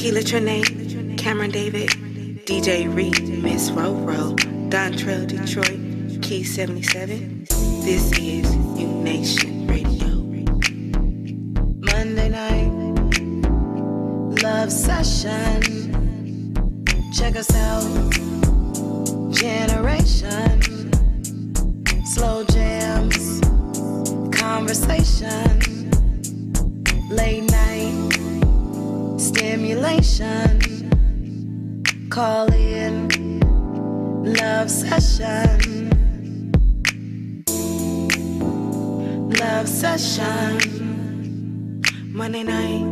Keela Trinae, Cameron David, DJ Reed, Miss Roro, Dontrell Detroit, Key 77. This is U Nation Radio. Monday night, love session. Check us out. Generation. Slow jams. Conversation. Late night. Stimulation. Call in. Love session. Love session. Monday night.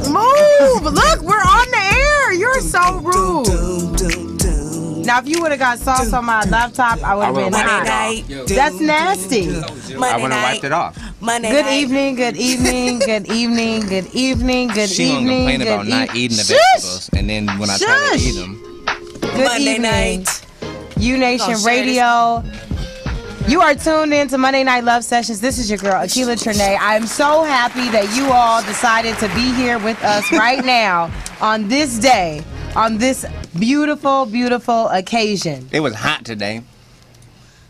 Move! Look, we're on the air. You're so rude. Now, if you would have got sauce on my laptop, I would have been hot. That's nasty. I would have wiped it off. Good evening, good evening, good evening, good evening, good She evening. gonna complain about not eating the vegetables, and then when I try to eat them. Good Monday evening. night. U Nation Radio. You are tuned in to Monday Night Love Sessions. This is your girl, Akila Trinae. I am so happy that you all decided to be here with us right now on this day, on this beautiful, beautiful occasion. It was hot today.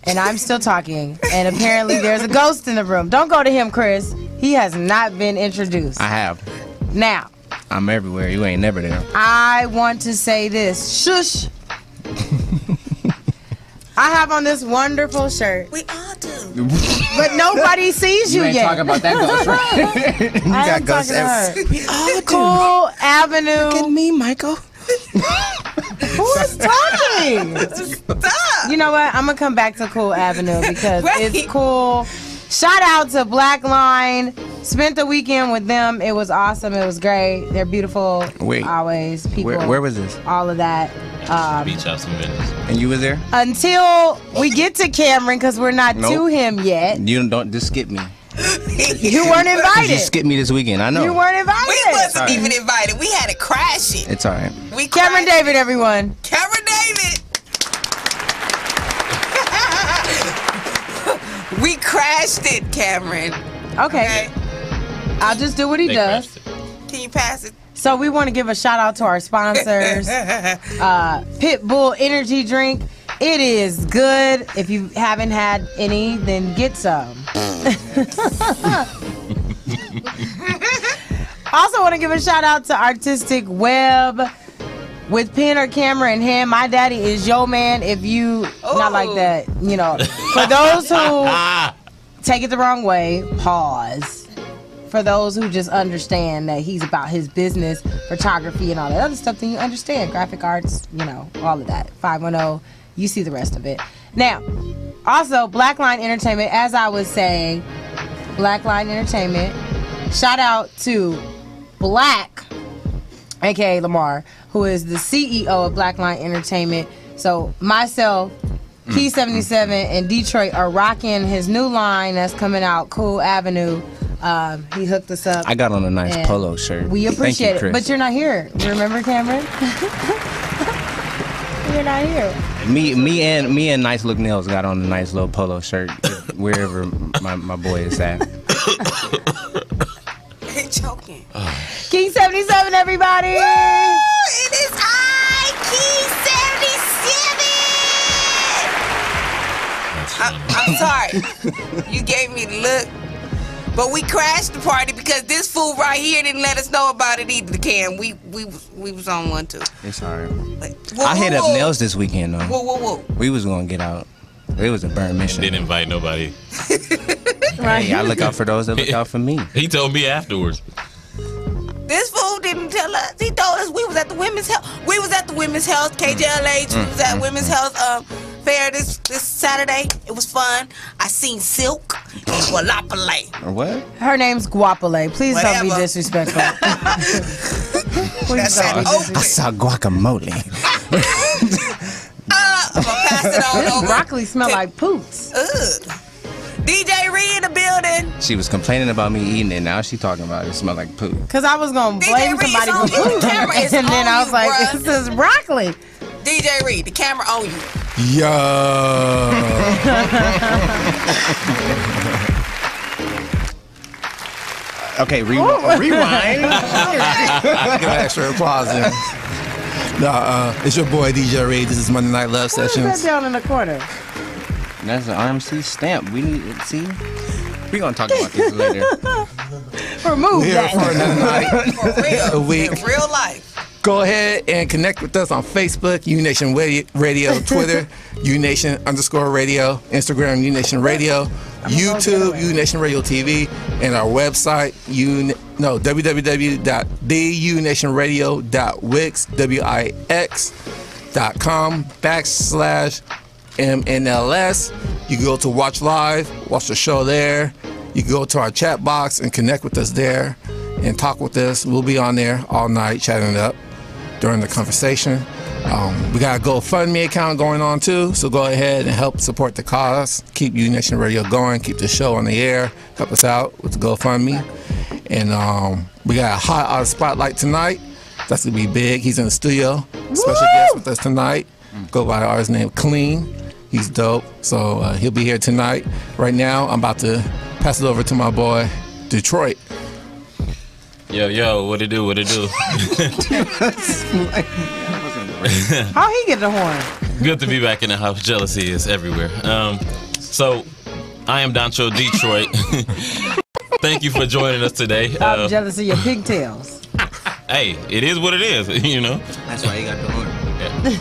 And I'm still talking. And apparently there's a ghost in the room. Don't go to him, Chris. He has not been introduced. I have. Now, I'm everywhere. You ain't never there. I want to say this. Shush. I have on this wonderful shirt. We all do. But nobody sees you ain't yet. talking about that ghost, right? You I got am ghosts talking to her. We all do. Cool Avenue. Look at me, Michael. Who is talking? Stop. You know what? I'm going to come back to Cool Avenue because Right. it's cool. Shout out to Black Line. Spent the weekend with them. It was awesome. It was great. They're beautiful. Wait. Always. People. Where was this? All of that. Beach House in Venice. And you was there? Until we get to Cameron because we're not to Nope. him yet. You don't just skip me. You weren't You invited. skipped me this weekend. I know. You weren't invited. We wasn't even invited. We had to crash it. It's all right. We Cameron crashed David, everyone. it. Cameron David. We crashed it, Cameron. Okay. I'll just do what he They does. crashed it. Can you pass it? So we want to give a shout out to our sponsors. Pitbull Energy Drink. It is good. If you haven't had any, then get some. Also want to give a shout out to Artistic Web. With pen or camera in hand, my daddy is yo man. If you not like that, you know. For those who take it the wrong way, pause. For those who just understand that he's about his business, photography, and all that other stuff, then you understand graphic arts, you know, all of that. 510, you see the rest of it. Now, also, Blackline Entertainment, as I was saying, Blackline Entertainment, shout out to Black, aka Lamar, who is the CEO of Blackline Entertainment. So, myself, Key 77, and Detroit are rocking his new line that's coming out, Cool Avenue. He hooked us up. I got on a nice And polo shirt. We appreciate Thank you, it. Chris. But you're not here. Remember, Cameron? You're not here. Me and Nice Look Nails got on a nice little polo shirt wherever my boy is at. He choking. King 77, everybody. Woo! It is I, Key 77. I'm sorry. You gave me the look. But we crashed the party because this fool right here didn't let us know about it either, Cam. We was on one too. It's all right. But, I hit up Nails this weekend, though. Whoa. We was going to get out. It was a burnt mission. Didn't invite nobody. Right. Hey, I look out for those that look out for me. He told me afterwards. This fool didn't tell us. He told us we was at the Women's Health. We was at the Women's Health, KJLH. We was at Women's Health fair this Saturday. It was fun. I seen Silk and Guapole. Or what? Her name's Guapole. Please don't be Whatever. disrespectful. Please don't be That's disrespectful. I saw guacamole. I'm gonna pass it on This over. broccoli smell like poops. Ugh. DJ Reed in the building. She was complaining about me eating it. Now she talking about it smell like poo. Because I was going to DJ blame Reed's somebody on for you. food. The camera is And then on I was you, like, bruh. this is broccoli. DJ Reed, the camera on you. Yo. Okay, rewind. Give an extra applause there. It's your boy DJ Reed. This is Monday Night Love What is Sessions. that down in the corner? That's an RMC stamp. We need to see. We're gonna talk about this later. Remove We're here for that. another night, For real. a week. In real life. Go ahead and connect with us on Facebook, Unation Radio, Twitter, Unation_radio, Instagram, Unation Radio, YouTube, Unation Radio TV, and our website, www.theunationradio.wix.com/MNLS. You can go to Watch Live, watch the show there. You can go to our chat box and connect with us there and talk with us. We'll be on there all night chatting it up during the conversation. We got a GoFundMe account going on too, so go ahead and help support the cause. Keep Unation Radio going, keep the show on the air, help us out with the GoFundMe. And we got a hot out of spotlight tonight. That's gonna be big. He's in the studio. Special guest with us tonight. Go by the artist name Clean. He's dope. So he'll be here tonight. Right now, I'm about to pass it over to my boy, Detroit. Yo, what it do? How he get the horn? Good to be back in the house. Jealousy is everywhere. So, I am Doncho Detroit. Thank you for joining us today. I'm jealous of your pigtails. Hey, it is what it is, you know. That's why you got the horn. Yeah.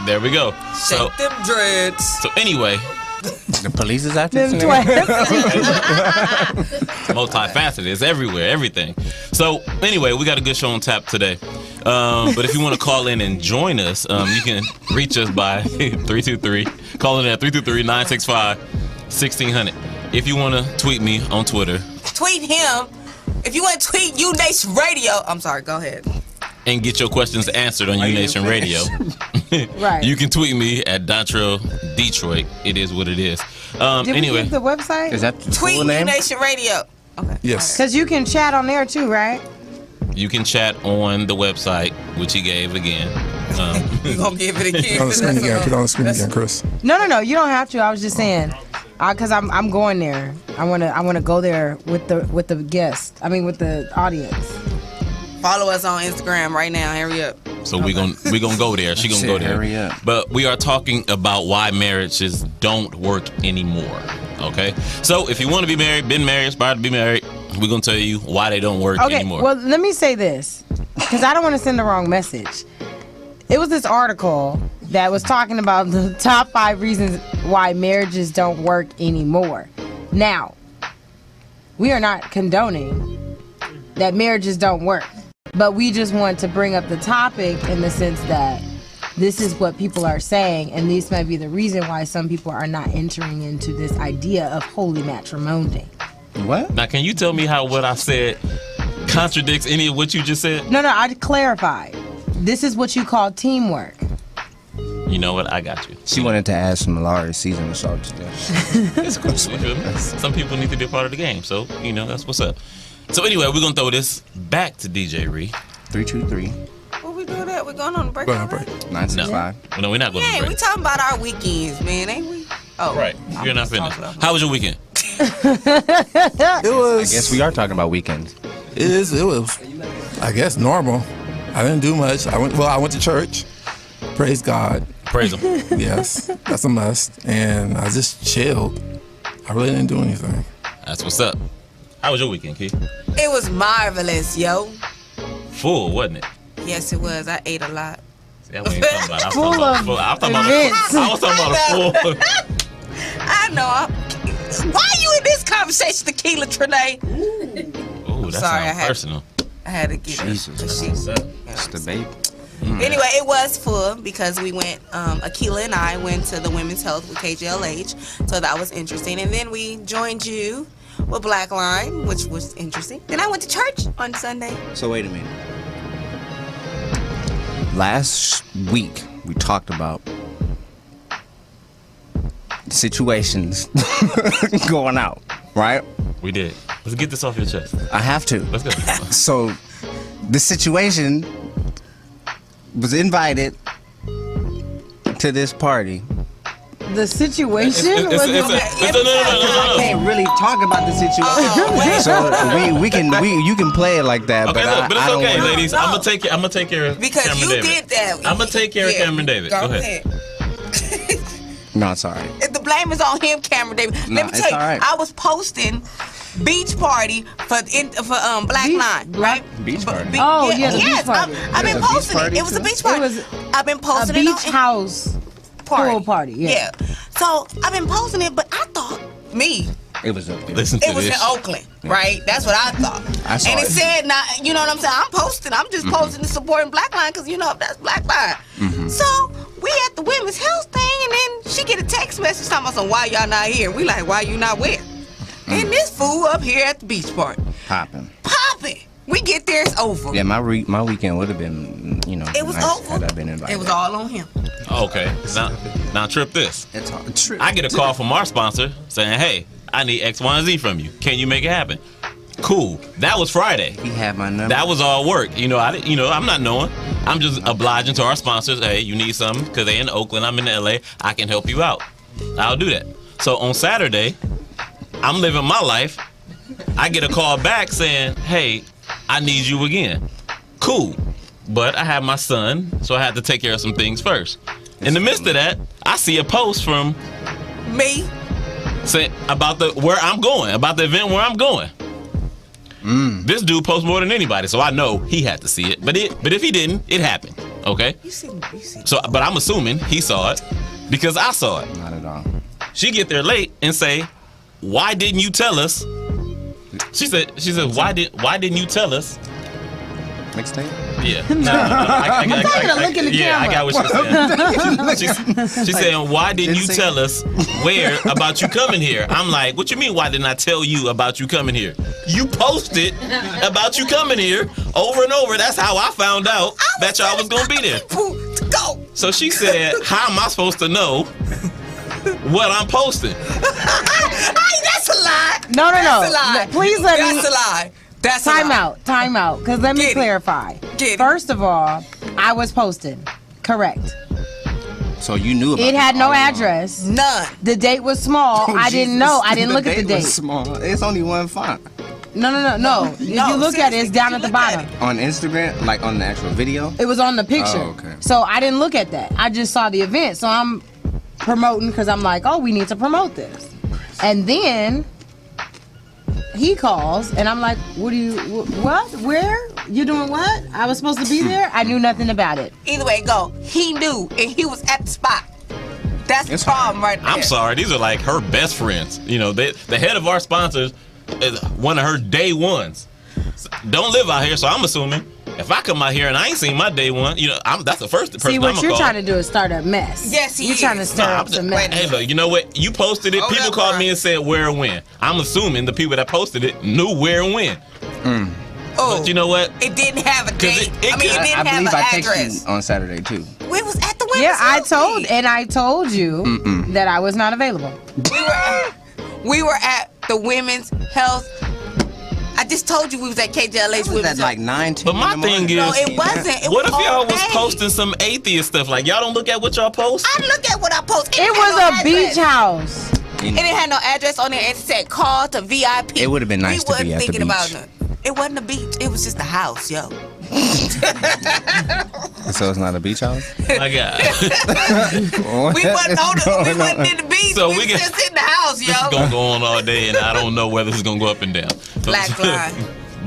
There we go. So, Shake them dreads. so anyway, The police is after Them this. twins. multifaceted. It's everywhere, everything. So anyway, we got a good show on tap today. But if you want to call in and join us, you can reach us by 323. Call in at 323-965-1600. If you want to tweet me on Twitter Tweet him. If you want to tweet Unation Radio, I'm sorry, go ahead. and get your questions answered on Unation Radio, Right. you can tweet me at Dontrell Detroit. It is what it is. Did we Anyway, give the website? Is that the Tweet full name? Unation Radio. Okay. Yes. Because you can chat on there too, right? you can chat on the website, which he gave again. You gonna give it again? Put it on the screen again. Put it on the screen again, Chris. No. You don't have to. I was just saying, because I'm going there. I wanna go there with the guest. I mean, with the audience. Follow us on Instagram right now. Hurry up. So we gonna go there. She gonna Shit, go there. hurry up. But we are talking about why marriages don't work anymore. Okay. So if you want to be married, been married, aspire to be married, we're gonna tell you why they don't work Okay. anymore. Well, let me say this, because I don't want to send the wrong message. It was this article that was talking about the top 5 reasons why marriages don't work anymore. Now, we are not condoning that marriages don't work, but we just want to bring up the topic in the sense that this is what people are saying, and this might be the reason why some people are not entering into this idea of holy matrimony. What? Now, can you tell me how what I said contradicts any of what you just said? No, I clarified. This is what you call teamwork. You know what? I got you. She wanted to add some Lara's seasoning salt to this. It's cool. You feel me? Some people need to be a part of the game, so you know that's what's up. So anyway, we're gonna throw this back to DJ Ree. 323 What we doing that? We're going on a break. Go on already? break. 965. No, we're not going to Yeah, break. we talking about our weekends, man, ain't we? Oh, Right. I'm You're not just finished. talking about- How was your weekend? It was. I guess we are talking about weekends. It was. I guess normal. I didn't do much. I went to church. Praise God. Praise him. Yes, that's a must. And I just chilled. I really didn't do anything. That's what's up. How was your weekend, Keith? It was marvelous, yo. Full, wasn't it? Yes, it was. I ate a lot. See, that's what I'm talking about. Full of events. I was talking about a full. I know. Why you in this conversation, Tequila Trinae? Ooh, that Sorry, I sounds had- personal. I had to get Jesus. it. What's up? It's the baby. Anyway, it was full because we went, Akila and I went to the Women's Health with KJLH, so that was interesting. And then we joined you with Blackline, which was interesting. Then I went to church on Sunday. So wait a minute. Last week we talked about situations going out, right? We did. Let's get this off your chest. I have to. Let's go. So the situation was invited to this party The situation? It's was a- I can't really talk about the situation. So you can play it like that, Okay, but look, but it's I don't okay, wanna- ladies. No. I'm gonna take care of Because Cameron you David. did that. I'm gonna take care of Yeah. Cameron David. Go ahead. No, it's all right. If the blame is on him, Cameron David. Nah, Let me it's tell you, all right. I was posting beach party for Black Beach- Line, right? Beach party? Oh, yeah, the beach yes, party. I've been There's a beach posting it. party, It was a too? beach party. It was I've been a posting it beach on house pool party. Yeah. So I've been posting it, but I thought It was up there. Listen to it was in this. Oakland, right? That's what I thought. I saw and it it. said, not, you know what I'm saying? I'm posting. I'm just posting and supporting Black Line because, you know, that's Black Line. So we at the women's health thing, and then she get a text message talking about some, why y'all not here? We like, why you not where? And this fool up here at the beach party. Popping. Popping. We get there, it's over. Yeah, my weekend would have been, It was nice over. had I been invited. It was all on him. Okay. Now trip this. It's all true. I get a call from our sponsor saying, "Hey, I need X, Y, and Z from you. Can you make it happen?" Cool. That was Friday. He had my number. That was all work. You know, I'm not knowing. I'm just obliging to our sponsors. Hey, you need something because they in Oakland. I'm in LA. I can help you out. I'll do that. So on Saturday, I'm living my life. I get a call back saying, "Hey, I need you again." Cool. But I have my son, so I had to take care of some things first. In the midst of that, I see a post from Me? say about where I'm going, about the event where I'm going. This dude posts more than anybody, so I know he had to see it. But if he didn't, it happened. Okay. You see. So, but I'm assuming he saw it because I saw it. Not at all. She get there late and say, "Why didn't you tell us?" She said, "Why didn't you tell us?" Mixtape? Yeah. I look in the yeah, I camera. got what she's saying. She's saying, "Why didn't you tell us where about you coming here?" I'm like, "What you mean? Why didn't I tell you about you coming here? You posted about you coming here over and over. That's how I found out that y'all was gonna be there." To go. So she said, "How am I supposed to know what I'm posting?" Hey, that's a lie. No. That's a lie. Please let me. That's a lie. That's a Time lie. out. Because let me Get it. clarify. Get it. First of all, I was posted. Correct. So you knew about It had this no all along. address. None. The date was small. Oh, I didn't Jesus. know. I didn't look at the date was date. Small. It's only one font. No. If you look at it, it's seriously, down did at you the look at bottom. it? On Instagram, like on the actual video. It was on the picture. Oh, okay. So I didn't look at that. I just saw the event. So I'm promoting because I'm like, oh, we need to promote this. And then he calls and I'm like, what? Where? You doing what? I was supposed to be there? I knew nothing about it. Either way it go, he knew and he was at the spot. That's the It's problem right there. I'm sorry, these are like her best friends. You know, the head of our sponsors is one of her day ones. Don't live out here, so I'm assuming if I come out here and I ain't seen my day one, you know, that's the first person See, what I'm you're gonna trying call. to do is start a mess. Yes, he You're trying to is. stir Nah, up I'm some just- mess. Hey, look, you know what? You posted it. Hold People up, called Brian. me and said where and when. I'm assuming the people that posted it knew where and when. Oh, But you know what? it didn't have a date. it I mean, it could- didn't I have believe an I texted address. you on Saturday too. We was at the women's Yeah, health I told you that I was not available. We were at the women's health. I just told you we was at KJLA's Was women's that like health. 9, 10 But my in the morning? thing No, is, it wasn't. It what was if y'all all was day. posting some atheist stuff? Like y'all don't look at what y'all post? I look at what I post. It didn't was have a no beach address. house. It didn't have no address on there. It said call to VIP. It would've been nice we to be wasn't at the thinking about beach. nothing. It wasn't a beach. It was just a house, yo. So it's not a beach house? My God. We wasn't on the, we wasn't in the beach. So we we was get- just in the house, This is yo. gonna go on all day, and I don't know whether it's gonna go up and down. Black Line.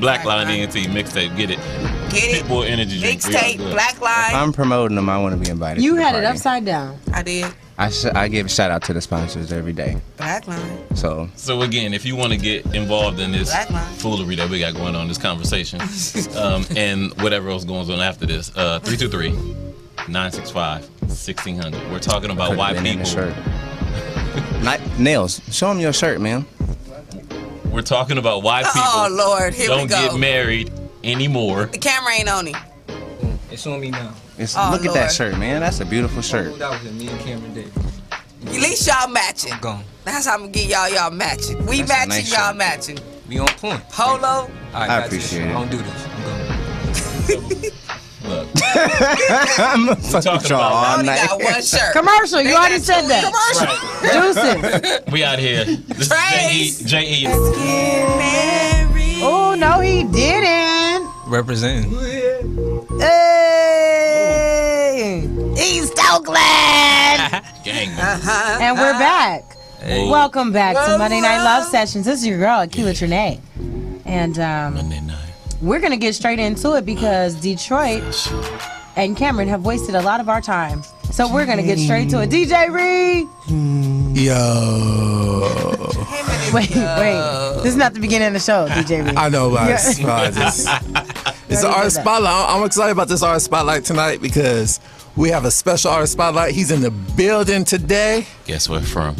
Black Black Line Line. ENT mixtape. Get it. Get it? Pitbull energy drink. for y'all Mixtape, good. Black Line. I'm promoting them. I want to be invited. You to the had it party. upside down. I did. I give a shout out to the sponsors every day. Black Line. So So again, if you want to get involved in this Black Line. foolery that we got going on, this conversation, and whatever else goes on after this, 323-965-1600. We're talking about could've why been in the people. shirt. Nails, show them your shirt, man. We're talking about why people Oh, Lord. Here we don't go. get married anymore. The camera ain't on him. It's on me now. Oh, Look at that Lord. shirt, man. That's a beautiful shirt. That was me and Cameron Davis. At least y'all matching. Gone. That's how I'm gonna get y'all matching. We That's a matching, nice y'all shirt. matching. We on point. Polo. All right, I that's appreciate I it. don't do this. I'm gone. Look, I'm gonna fucking draw all Only night. got one shirt. Commercial. You already said that. Commercial. Juices. We out here. This is Trace. J.E. Married. Oh no, he didn't. Representing. Hey. He's so glad. Gang. And we're back. Hey. Welcome back to Monday Night Love Sessions. This is your girl, Akila Trinae. And Monday night. we're going to get straight into it because Detroit and Cameron have wasted a lot of our time. So we're going to get straight to it. DJ Reed! Yo. Wait. This is not the beginning of the show, DJ Reed. I know, but it's an artist that. spotlight. I'm excited about this artist spotlight tonight because we have a special artist spotlight. He's in the building today, Guess where from?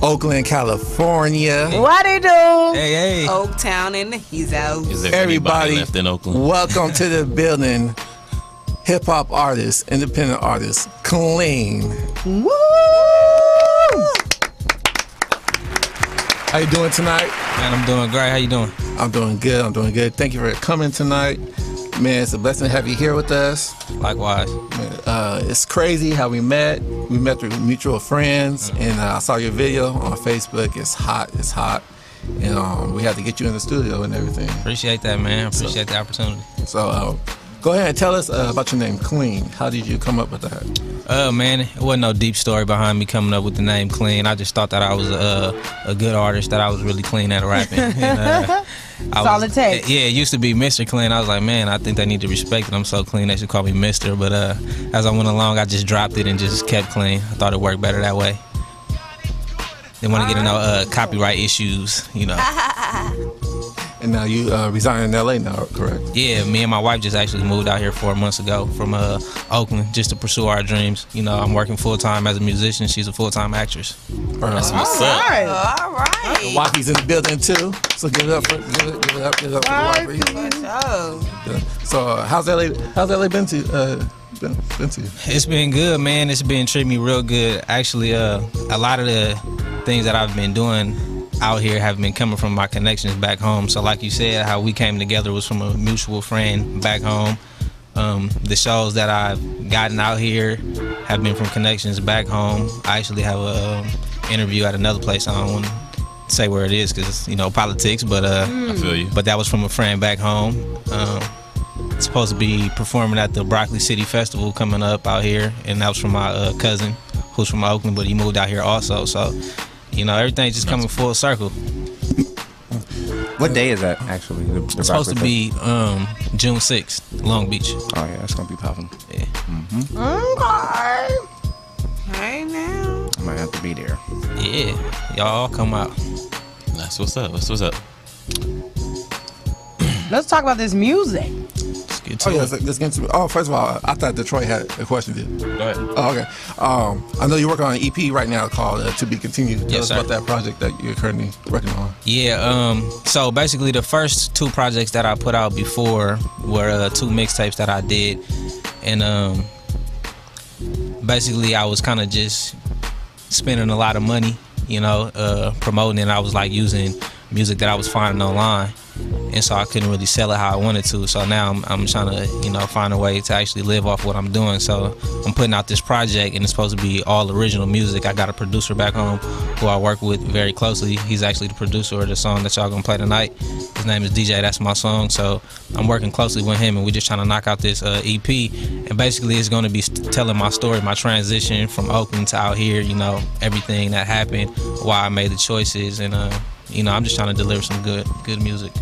Oakland, California. What they do? Hey. Oaktown and he's out. Is there Everybody, anybody left in Oakland? welcome to the building. Hip hop artist, independent artist, Clean. Woo! How you doing tonight? Man, I'm doing great. How you doing? I'm doing good. Thank you for coming tonight. Man, it's a blessing to have you here with us. Likewise. It's crazy how we met. We met through mutual friends, and I saw your video on Facebook. It's hot. And we had to get you in the studio and everything. Appreciate that, man. Appreciate the opportunity. So go ahead and tell us about your name, Clean. How did you come up with that? Man, it wasn't no deep story behind me coming up with the name Clean. I just thought that I was a good artist, that I was really clean at rapping. And, That's all it takes. Yeah, it used to be Mr. Clean. I was like, man, I think they need to respect it. I'm so clean, they should call me Mr. But as I went along, I just dropped it and just kept clean. I thought it worked better that way. Didn't want to get into copyright issues, you know. And now you reside in LA now, correct? Yeah, me and my wife just actually moved out here 4 months ago from Oakland just to pursue our dreams. You know, I'm working full-time as a musician. She's a full-time actress. That's what's All up. right. All right. Wifey's in the building too, so give it up for the wifey. Oh. So how's LA been to been to you? It's been good, man. It's been treating me real good. Actually, a lot of the things that I've been doing out here have been coming from my connections back home. So like you said, how we came together was from a mutual friend back home. The shows that I've gotten out here have been from connections back home. I actually have a interview at another place. I don't want to say where it is because, you know, politics, but I feel you. but that was from a friend back home. Supposed to be performing at the Broccoli City Festival coming up out here, and that was from my cousin who's from Oakland, but he moved out here also. So, you know, everything's just coming full circle. What day is that actually? It's supposed to be June 6th, Long Beach. Oh yeah, that's gonna be popping. Yeah. Okay. Hey now. I might have to be there. Yeah, y'all come out. That's what's up. That's what's up. Let's talk about this music. Let's get to Oh yeah, it. let's get into it. Oh, first of all, I thought Detroit had a question. Go ahead. Oh, okay. I know you're working on an EP right now called To Be Continued. Tell Yes, us sir. about that project that you're currently working on. Yeah, so basically the first two projects that I put out before were two mixtapes that I did. And basically I was kind of just spending a lot of money, you know, promoting it. I was like using music that I was finding online. And so I couldn't really sell it how I wanted to. So now I'm trying to, you know, find a way to actually live off what I'm doing. So I'm putting out this project, and it's supposed to be all original music. I got a producer back home who I work with very closely. He's actually the producer of the song that y'all gonna play tonight. His name is DJ. That's my song. So I'm working closely with him, and we're just trying to knock out this EP. And basically, it's gonna be telling my story, my transition from Oakland to out here. You know, everything that happened, why I made the choices, and you know, I'm just trying to deliver some good music.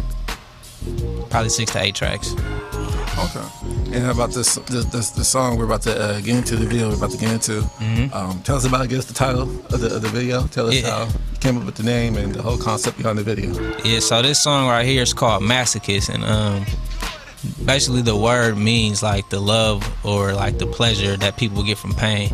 Probably 6 to 8 tracks. Okay. And about this song we're about to get into, the video we're about to get into. Tell us about, I guess, the title of the video. Tell us how you came up with the name and the whole concept behind the video. Yeah, so this song right here is called Masochist, and basically the word means like the love or like the pleasure that people get from pain.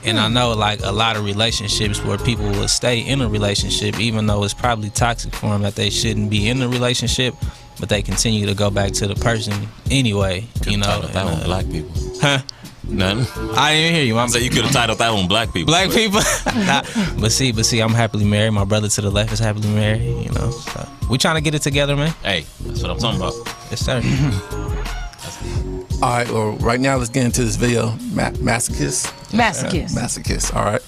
And I know like a lot of relationships where people will stay in a relationship even though it's probably toxic for them, that they shouldn't be in the relationship, but they continue to go back to the person anyway. Could've You know, titled that one Black People. Huh? Nothing. I didn't even hear you. I said you could have titled that one Black People. Black people. Nah, but see, I'm happily married. My brother to the left is happily married. You know, so we trying to get it together, man. Hey, that's what I'm talking about. Yes, sir. All right, well, right now let's get into this video. Masochist. Masochist. Masochist, all right.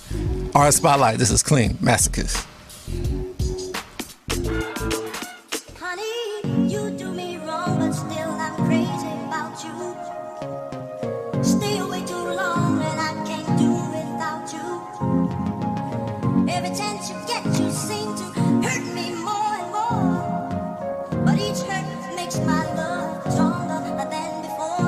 Art Spotlight, this is clean. Masochist. Honey, you do me wrong, but still I'm crazy about you. Stay away too long and I can't do without you. Every chance you get, you seem to hurt me more and more. But each hurt makes my love stronger than before.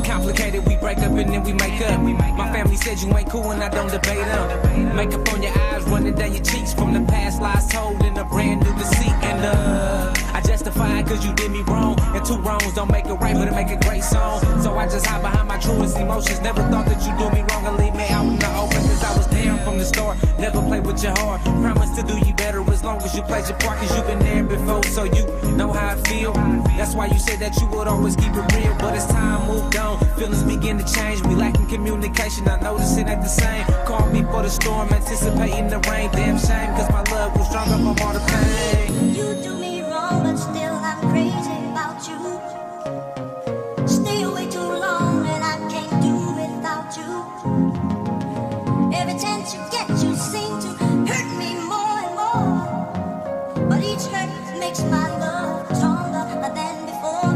Complicated, we break up and then we make up. My family said you ain't cool and I don't debate them. Makeup on your eyes, running down your cheeks from the past lies told in a brand new deceit. And I justify it cause you did me wrong. And two wrongs don't make it right, but it make a great song. So I just hide behind my truest emotions. Never thought that you do me wrong and leave me out in the open. Cause I was down from the start, never play with your heart. Promise to do you better as long as you play your part. Cause you've been there before, so you know how I feel. That's why you said that you would always keep it real. But as time moved on, feelings begin to change. We lacking communication, I notice it ain't the same. Call me for the storm, anticipating the rain. Damn shame, cause my love was stronger from all the pain. You do me wrong, but still I'm crazy about you. Stay away too long and I can't do without you. Every chance you get, you seem to hurt me more and more. But each hurt makes my love stronger than before.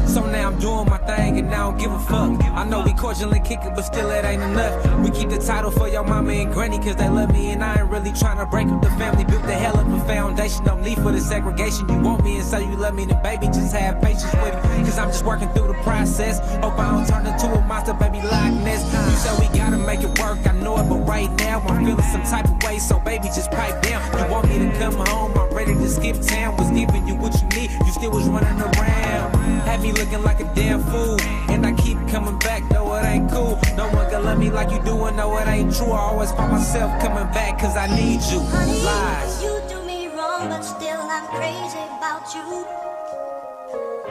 So now I'm doing my thing and I don't give a fuck. I know we cordially kick it, but still it ain't enough. We keep the title for your mama and granny cause they love me and I ain't really trying to break up the family. Built the hell of a foundation, no need for the segregation. You want me and say you love me, then baby just have patience with me. Cause I'm just working through the process. Hope I don't turn into a monster, baby, like this. You said we gotta make it work, I know it, but right now I'm feeling some type of way. So baby, just pipe down. You want me to come home, I'm ready to skip town. Was giving you what you need, you still was running around. Had me looking like a damn fool. And I keep coming back, though it ain't cool. No one can love me like you do, and no, it ain't true. I always find myself coming back, cause I need you. Honey, Lies. you do me wrong, but still I'm crazy about you.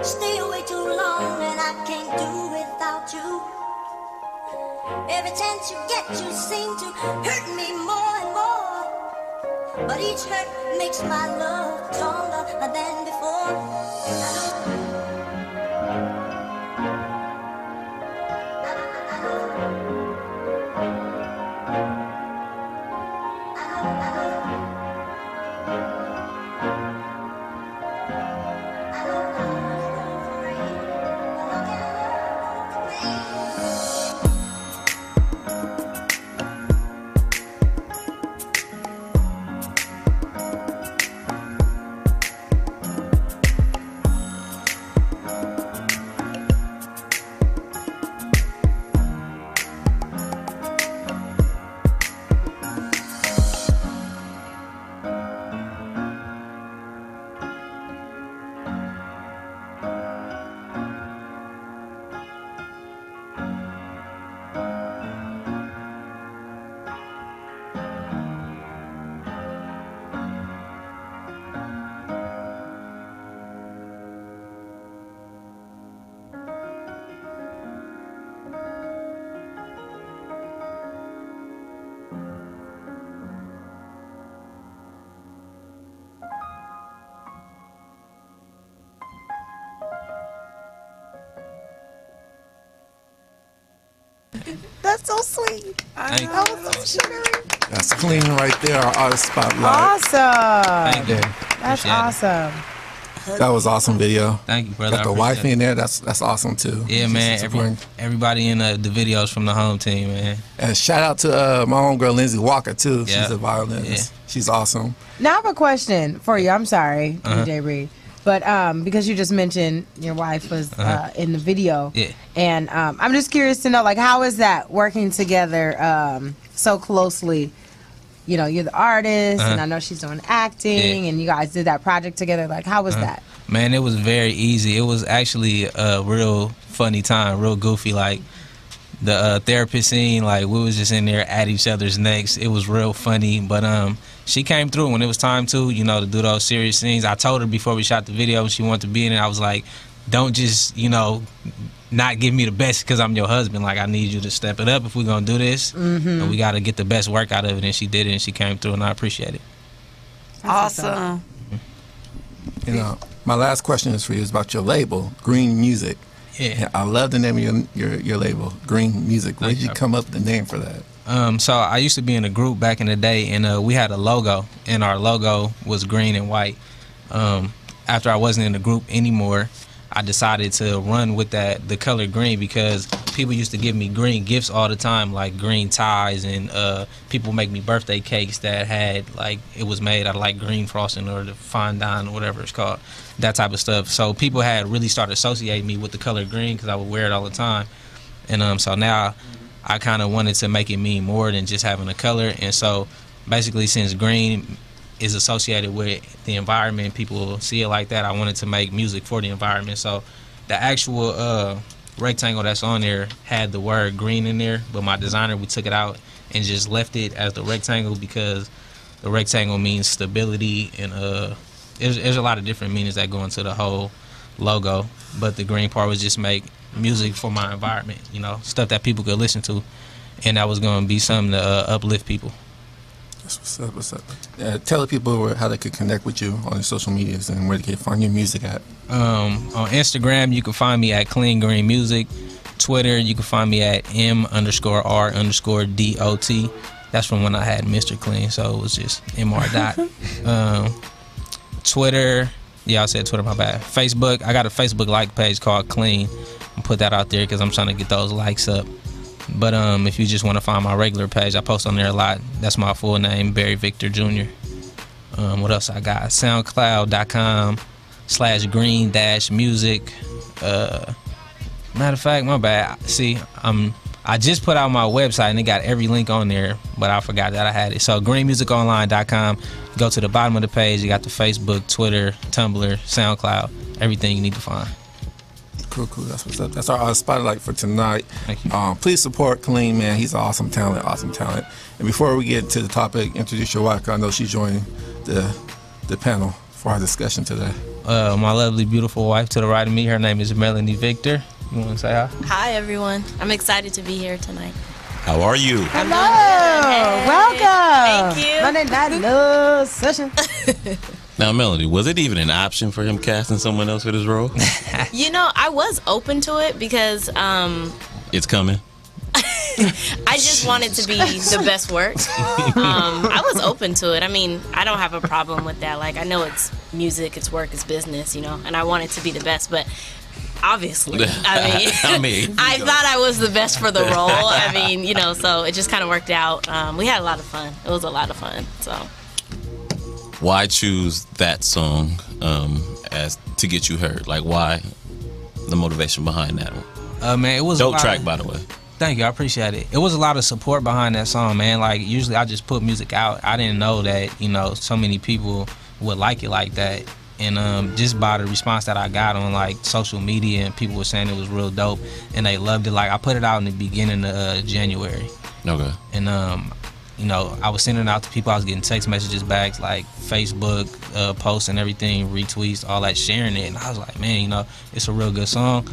Stay away too long and I can't do without you. Every chance you get, you seem to hurt me more and more. But each hurt makes my love stronger than before. That's so sweet. Thank you. That was so sugary. That's clean right there, our Artist Spotlight. Awesome. Thank you. That's Appreciate it. awesome. That was awesome video. Thank you, brother. Got the I wife appreciate in there. That's awesome too. Yeah, She's man. supporting. Everybody in the videos from the home team, man. And shout out to my homegirl Lindsay Walker too. Yeah. She's a violinist. Yeah. She's awesome. Now I have a question for you. I'm sorry, Uh-huh. DJ Reed. But because you just mentioned your wife was in the video. Yeah. And I'm just curious to know, like, how is that working together so closely? You know, you're the artist, and I know she's doing acting, and you guys did that project together. Like, how was that? Man, it was very easy. It was actually a real funny time, real goofy. Like, the therapist scene, like we was just in there at each other's necks. It was real funny, but she came through when it was time to do those serious scenes. I told her before we shot the video when she wanted to be in it, I was like, don't just not give me the best because I'm your husband. Like, I need you to step it up if we're gonna do this, and we got to get the best work out of it. And she did it, and she came through, and I appreciate it. Awesome. My last question is for you. Is about your label, Green Music. Yeah, I love the name of your label, Green Music. Where did you come up with the name for that? So I used to be in a group back in the day, and we had a logo, and our logo was green and white. After I wasn't in the group anymore, I decided to run with the color green, because people used to give me green gifts all the time, like green ties, and people make me birthday cakes that had, like, it was made out of like green frosting or the fondant or whatever it's called, that type of stuff. So people had really started associating me with the color green because I would wear it all the time. And so now I kind of wanted to make it mean more than just having a color. And so basically, since green is associated with the environment, people see it like that, I wanted to make music for the environment. So the actual rectangle that's on there had the word green in there, but my designer, we took it out and just left it as the rectangle, because the rectangle means stability, and there's a lot of different meanings that go into the whole logo, but the green part was just make music for my environment, stuff that people could listen to, and that was going to be something to uplift people. What's up? Tell the people how they could connect with you on your social medias and where they can find your music at. On Instagram, you can find me at Clean Green Music. Twitter, you can find me at M_R_DOT. That's from when I had Mr. Clean, so it was just MR dot. Twitter, I said Twitter, my bad. Facebook, I got a Facebook like page called Clean. I'll put that out there because I'm trying to get those likes up. But if you just want to find my regular page, I post on there a lot. That's my full name, Barry Victor Jr. What else I got? SoundCloud.com/green-music. Matter of fact, my bad. See, I just put out my website and it got every link on there, but I forgot that I had it. So greenmusiconline.com. Go to the bottom of the page. You got the Facebook, Twitter, Tumblr, SoundCloud, everything you need to find. Cool. That's what's up. That's our spotlight for tonight. Thank you. Please support Clean, man. He's an awesome talent. And before we get to the topic, introduce your wife. I know she's joining the panel for our discussion today. My lovely, beautiful wife to the right of me. Her name is Melanie Victor. You want to say hi? Hi, everyone. I'm excited to be here tonight. How are you? Hello. Welcome. Thank you. Monday Night Love Session. Now, Melody, was it even an option for him casting someone else for this role? I was open to it because It's coming. I just wanted to be the best work. I was open to it. I mean, I don't have a problem with that. Like, I know it's music, it's work, it's business, and I want it to be the best, but obviously, I thought I was the best for the role. I mean, so it just kind of worked out. We had a lot of fun. It was a lot of fun, so. Why choose that song as to get you heard? Like, why the motivation behind that one? Man, it was dope track, by the way. Thank you, I appreciate it. It was a lot of support behind that song, man. Like, usually I just put music out. I didn't know that, so many people would like it like that. And just by the response that I got on like social media, and people were saying it was real dope, and they loved it. Like, I put it out in the beginning of January. Okay. And I was sending it out to people. I was getting text messages back, like Facebook posts and everything, retweets, all that, sharing it. And I was like, man, it's a real good song.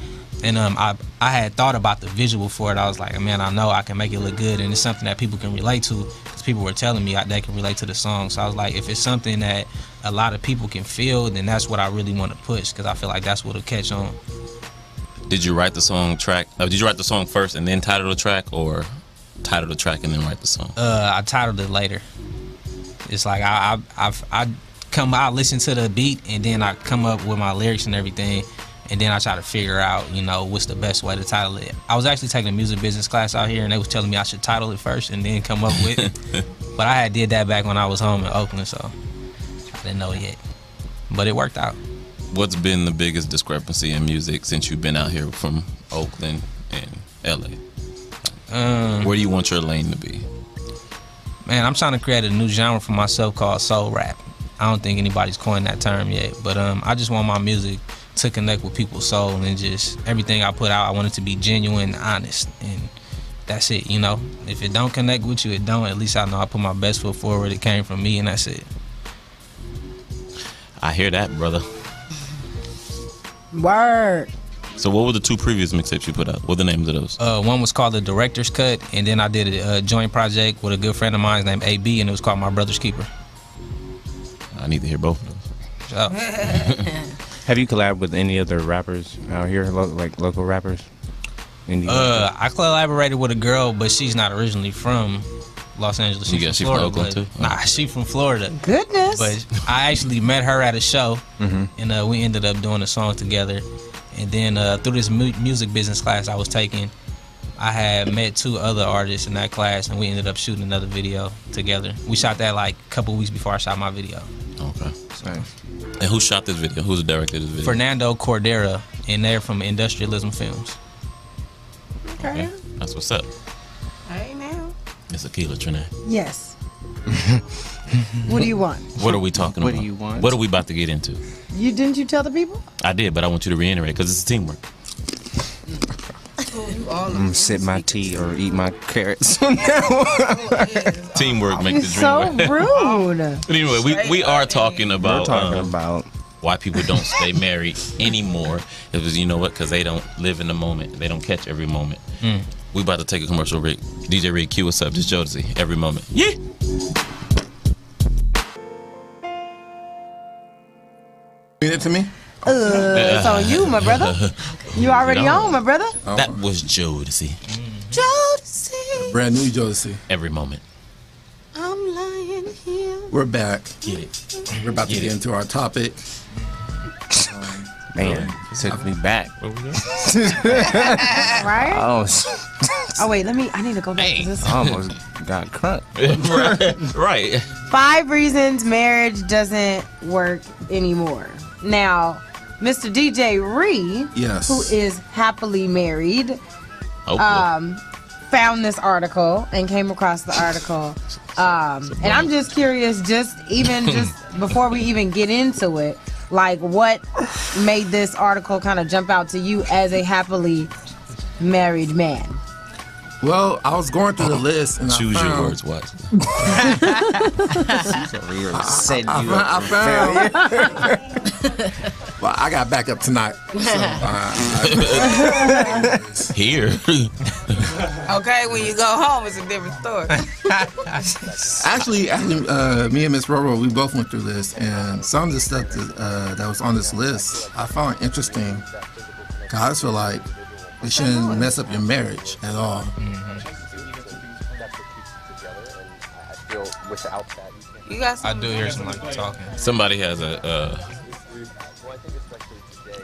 And I had thought about the visual for it. I was like, man, I know I can make it look good, and it's something that people can relate to, because people were telling me they can relate to the song. So I was like, if it's something that a lot of people can feel, then that's what I really want to push, because I feel like that's what'll catch on. Did you write the song did you write the song first and then title the track, or title the track and then write the song? I titled it later. It's like I listen to the beat, and then I come up with my lyrics and everything. And then I try to figure out, what's the best way to title it. I was actually taking a music business class out here, and they was telling me I should title it first and then come up with it. But I had did that back when I was home in Oakland, so I didn't know it yet. But it worked out. What's been the biggest discrepancy in music since you've been out here from Oakland and LA? Where do you want your lane to be? Man, I'm trying to create a new genre for myself called soul rap. I don't think anybody's coined that term yet, but I just want my music to connect with people's soul, and just everything I put out, I want it to be genuine and honest, and that's it. You know, if it don't connect with you, it don't. At least I know I put my best foot forward. It came from me, and that's it. I hear that, brother. Word. So what were the 2 previous mixtapes you put out? What were the names of those? One was called The Director's Cut, and then I did a joint project with a good friend of mine named AB, and it was called My Brother's Keeper. I need to hear both of those. So, Have you collabed with any other rappers out here, like local rappers? I collaborated with a girl, but she's not originally from Los Angeles. She's from Florida. Oakland too? Nah, she's from Florida. Goodness. But I actually met her at a show, and we ended up doing a song together. And then through this music business class I was taking, I had met 2 other artists in that class, and we ended up shooting another video together. We shot that like a couple weeks before I shot my video. Okay. And who shot this video? Who's the director of this video? Fernando Cordera, and they're from Industrialism Films. Okay. That's what's up. Hey now. It's Akila Trinidad. Yes. What do you want? What are we talking about? What do you want? What are we about to get into? Didn't you tell the people? I did, but I want you to reiterate because it's teamwork. I'm gonna sip my tea or eat my carrots. Teamwork make the dream So work. rude. But anyway, we are talking about, We're talking about why people don't stay married anymore. It was, you know what, because they don't live in the moment. They don't catch every moment. We about to take a commercial break. DJ Rick, cue us up. This Jodeci, every moment. Yeah. Read it to me. It's on you, my brother. You already No. on, my brother. That was Jodeci. Jodeci, Brand new Jodeci. Every moment. I'm lying here. We're back. Get it. We're about to get into our topic. man. Took me back. Right? Oh, Oh wait, I need to go back to this. I almost got crunk. Right. 5 reasons marriage doesn't work anymore. Now, Mr. DJ Ree, Yes. who is happily married, Oh, found this article and came across the article. And I'm just curious, just before we even get into it, like what made this article kind of jump out to you as a happily married man? Well, I was going through the list and choose I found, your words wisely. I found. Well, I got back up tonight. So, Here. Okay, when you go home, it's a different story. actually, me and Miss Roro, we both went through this, and some of the stuff that was on this list, I found interesting. I just feel like it shouldn't mess up your marriage at all. You got I do hear somebody talking. Somebody has a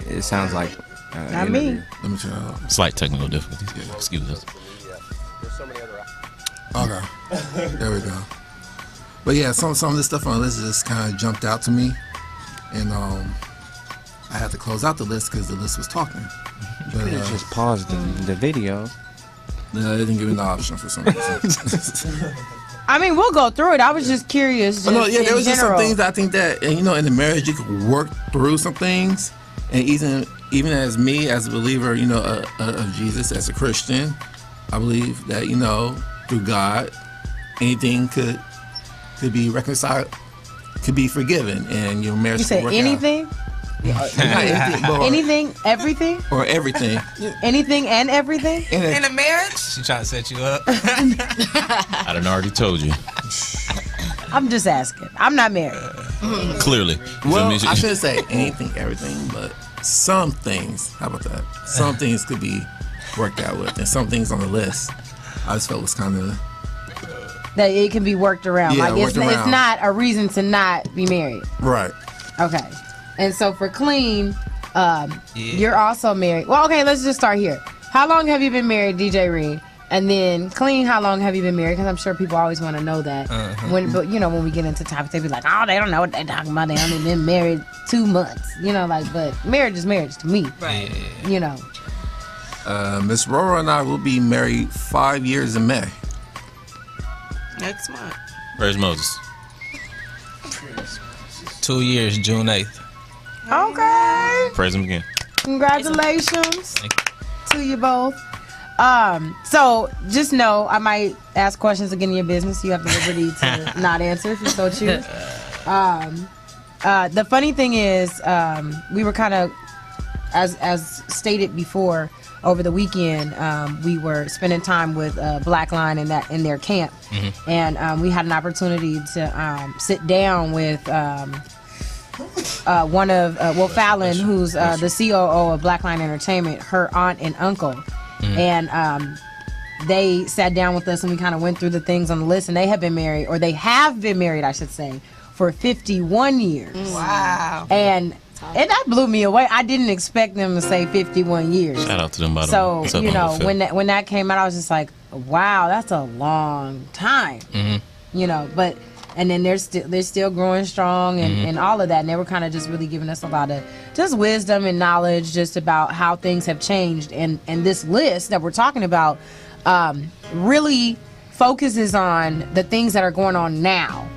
It sounds like Not me. Let me turn it up. slight technical difficulties. Excuse us. Okay, there we go. But yeah, some of this stuff on the list just kind of jumped out to me, and I had to close out the list because the list was talking. But you just paused the video. they didn't give me the option for some reason. I mean, we'll go through it. I was just curious. But no, yeah, there in was just some general. things that I think that, and, in the marriage you could work through some things, and even as me as a believer, of Jesus as a Christian, I believe that through God, anything could be reconciled, could be forgiven, and your marriage. You say could work anything? Not anything, but Anything? Everything? or everything. Anything and everything? in a marriage? She trying to set you up. I done already told you. I'm just asking. I'm not married. Clearly. Well, So, I shouldn't say anything, everything, but some things. How about that? Some things could be worked out with, and some things on the list I just felt was kind of. That it can be worked around. Yeah, like it's worked around. not a reason to not be married. Right. Okay. And so for Clean, you're also married. Well, okay, let's just start here. How long have you been married, DJ Ree? And then Clean, how long have you been married? Because I'm sure people always want to know that. But when we get into topics, they be like, oh, they don't know what they're talking about. They only been married 2 months. But marriage is marriage to me. Right. Miss Rora and I will be married 5 years in May. Next month. Where's Moses? 2 years, June 8th. Okay. Praise him again. Congratulations Thank to you both. So just know I might ask questions again in your business. You have the liberty to not answer if you so choose. The funny thing is, we were kind of, as stated before, over the weekend, we were spending time with Blackline in their camp, and we had an opportunity to sit down with one of Fallon, who's the COO of Blackline Entertainment, her aunt and uncle, and they sat down with us and we kind of went through the things on the list, and they have been married, I should say, for 51 years. Wow. And that blew me away. I didn't expect them to say 51 years. Shout out to them. So, you know, when that came out, I was just like, wow, that's a long time. You know, but, and then they're still growing strong and all of that. And they were kind of just really giving us a lot of just wisdom and knowledge just about how things have changed. And this list that we're talking about really focuses on the things that are going on now,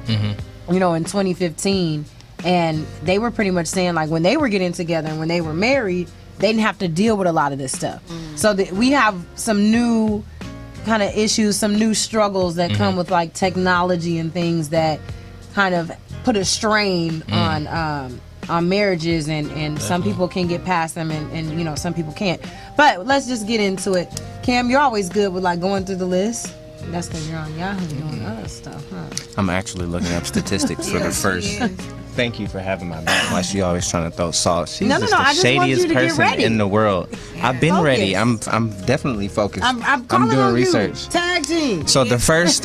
you know, in 2015. And they were pretty much saying, like, when they were getting together and when they were married, they didn't have to deal with a lot of this stuff. So we have some new kind of issues, some new struggles that come with, like, technology and things that kind of put a strain on marriages, and some people can get past them and you know, some people can't. But let's just get into it. Cam, you're always good with, like, going through the list. That's because you're on Yahoo doing other stuff, huh? I'm actually looking up statistics for the first. Thank you for having my back. Why she always trying to throw salt? She's No, just I the just want you shadiest to get person ready. in the world. I've been Focus. ready. I'm definitely focused. I'm calling doing on research. You. Tag team. So the first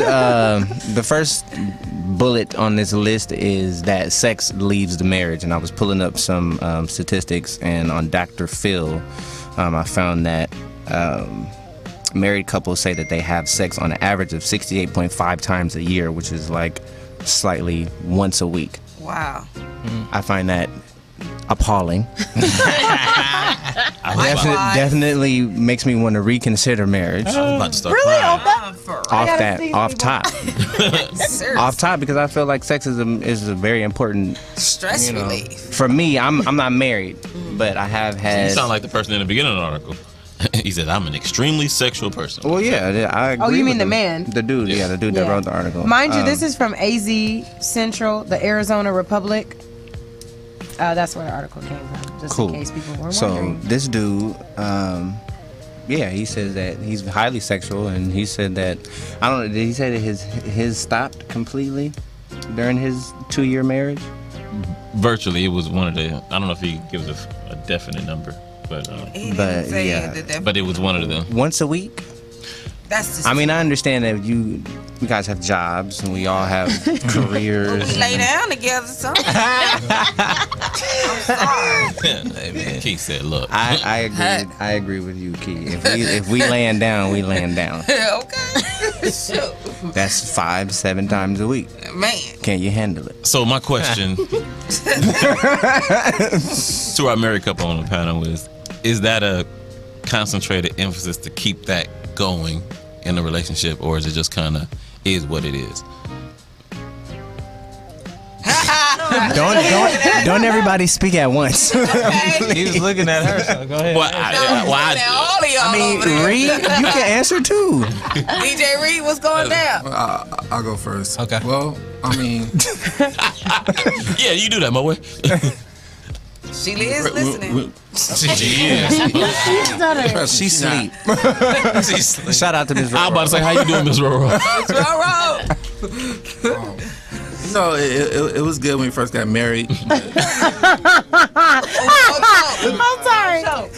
bullet on this list is that sex leaves the marriage, and I was pulling up some statistics, and on Dr. Phil, I found that married couples say that they have sex on an average of 68.5 times a year, which is like slightly once a week. Wow. I find that appalling. Definitely makes me want to reconsider marriage. I was about to start Really? crying. Off top, off top, because I feel like sex is a very important Stress relief. For me. I'm not married, but I have had. You sound like the person in the beginning of the article. He said, "I'm an extremely sexual person." Well, yeah, I agree. Oh, you with mean the him. man? The dude, yeah, the dude that Yeah. wrote the article. Mind you, this is from AZ Central, the Arizona Republic. That's where the article came from, just cool. in case people were So wondering. this dude, yeah, he says that he's highly sexual, and he said that I don't know. Did he say that his stopped completely during his 2-year marriage? Virtually, it was one of the. I don't know if he gives a definite number, but He didn't say yeah. but it was one of them. Once a week. That's just I mean, I understand that you guys have jobs and we all have careers. we lay down together, son. I'm sorry. Hey, man, Keith said, "Look, I agree. I agree with you, Key. If we laying down, we laying down. Okay. Sure. That's 5-7 times a week. Man. Can you handle it? So my question to our married couple on the panel is that a concentrated emphasis to keep that going in the relationship, or is it just kind of is what it is? Don't everybody speak at once. He was looking at her, so go ahead. Well, I mean, Reed, you can answer too. DJ Reed, what's going down? I'll go first. Okay. Well, I mean, yeah, you do that, my way. Sheila is listening. She is. She sleep. Shout out to Miss Roro. I'm about to say, how you doing, Miss Roro? no, it was good when we first got married. I'm sorry. Don't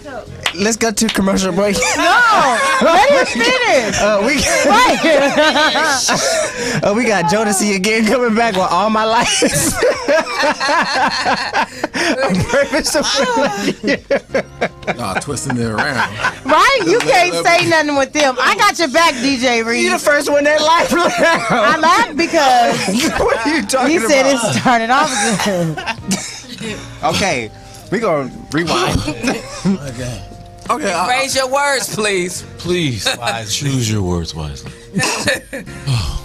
joke. Let's go to commercial break. No, let him finish. We got Jodeci again coming back with All My Life. Twisting it around. Right? You can't say nothing with them. I got your back, DJ Reed. You the first one that laughed. I laughed because what are you talking he said about? it started off good. Okay, we gonna rewind. Okay. Raise your words, please. Please choose your words wisely.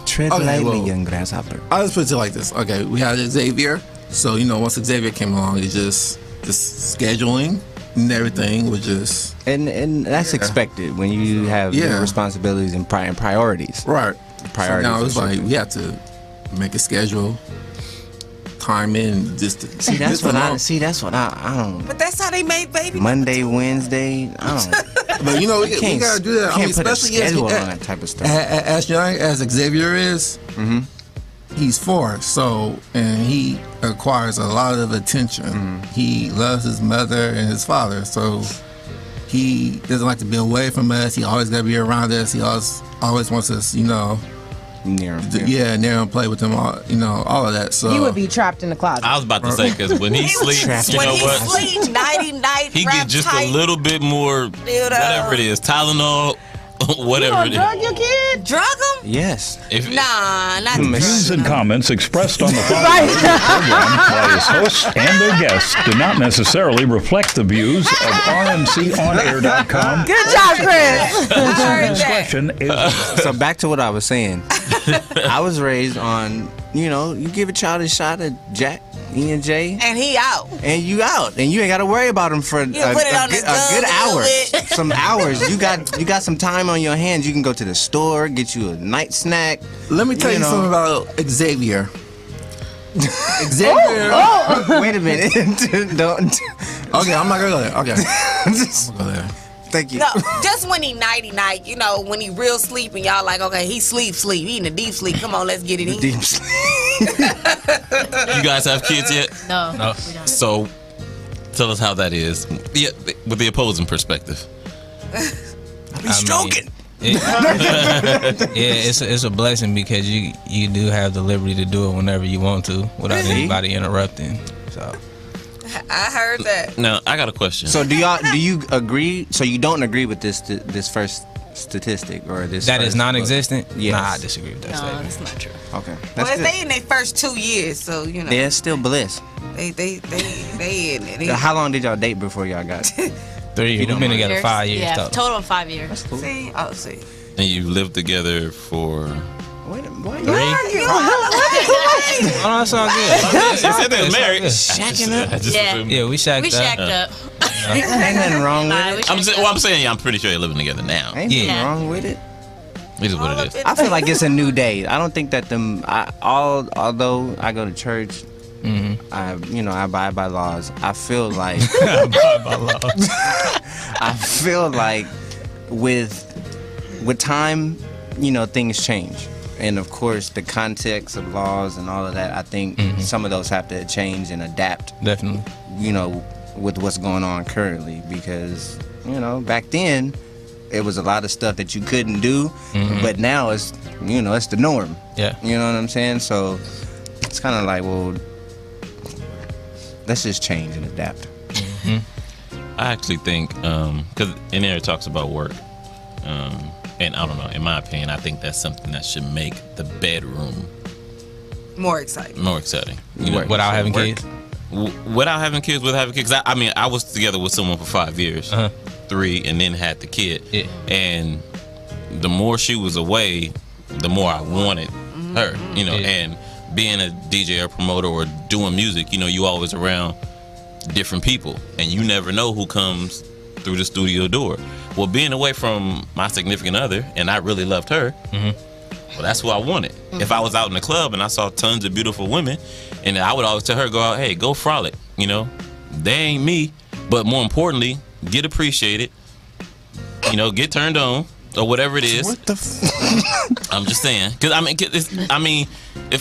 Tread Okay, lightly, well, young grasshopper. I'll just put it like this. Okay, we had Xavier. So, once Xavier came along, it's just scheduling. and everything was just and that's expected when you have your responsibilities and priorities. Right. Priorities. So now it's like we have to make a schedule, time in just to, See, that's what I don't. But that's how they made baby. Monday, Wednesday. I don't. But you know, we gotta do that. I mean, Can't put a especially schedule on that type of stuff. as young as Xavier is, he's 4, so and he acquires a lot of attention. He loves his mother and his father, so he doesn't like to be away from us. He always gotta be around us. He always wants us, you know, near him. Near him, play with him, all, you know, all of that. So He would be trapped in the closet. I was about to say, because when he sleeps, you know what? Sleep nighty night. He get just a little bit more, whatever it is, Tylenol, whatever it is. Drug your kid? Drug him? Yes. Nah, not Views and comments expressed on the following program by its hosts and their guests do not necessarily reflect the views of RMCOnAir.com. Good job, Chris. Discretion is. So back to what I was saying. I was raised on, you know, you give a child a shot at Jack, E&J, and he out. And you out. And you ain't got to worry about him for a good hour. Some hours. You got some time on your hands. You can go to the store, get you a night snack. Let me tell you something about Xavier. Wait a minute. Don't. Okay, I'm not gonna go there. Okay. I'm gonna go there. Thank you. No, just when he nighty night, you know, when he real sleep and y'all like, okay, he sleep, he in a deep sleep. Come on, let's get it in. Deep sleep. You guys have kids yet? No. We don't. So, tell us how that is. Yeah, with the opposing perspective. I be stroking. It's a blessing because you do have the liberty to do it whenever you want to without anybody interrupting. So. I heard that. Now I got a question. So do you agree? So you don't agree with this first statistic or this? That is non-existent. Yes. Nah, I disagree with that statement. That's not true. Okay. Well, they in their first 2 years, so you know. Yeah, it's still bliss. They in it. How long did y'all date before y'all got? 3 years. We've been together 5 years. Yeah, total of 5 years. That's cool. See. And you lived together for. Wait, what? 3? Oh, that's all good. They said they were married. Shacking up. Yeah, we shacked up. We shacked up. Ain't nothing wrong with it. I'm saying, I'm pretty sure you're living together now. Ain't nothing wrong with it. It is what it is. I feel like it's a new day. I don't think that although I go to church, I abide by laws. I feel like I feel like with time, you know, things change. And of course, the context of laws and all of that, I think some of those have to change and adapt. Definitely. You know, with what's going on currently, because you know, back then it was a lot of stuff that you couldn't do, but now it's, you know, it's the norm. Yeah. You know what I'm saying? So it's kind of like, well, let's just change and adapt. I actually think, because in there it talks about work, and I don't know, in my opinion, I think that's something that should make the bedroom more exciting. You know, without having kids? Without having kids, with having kids. I mean, I was together with someone for 5 years, 3, and then had the kid. Yeah. And the more she was away, the more I wanted her, you know, and being a DJ or promoter or doing music, you know, you always around different people and you never know who comes through the studio door. Well, being away from my significant other, and I really loved her, well, that's who I wanted. If I was out in the club and I saw tons of beautiful women, and I would always tell her, go out, hey, go frolic, you know, they ain't me, but more importantly, get appreciated, you know, get turned on, or whatever it is. What the I'm just saying, because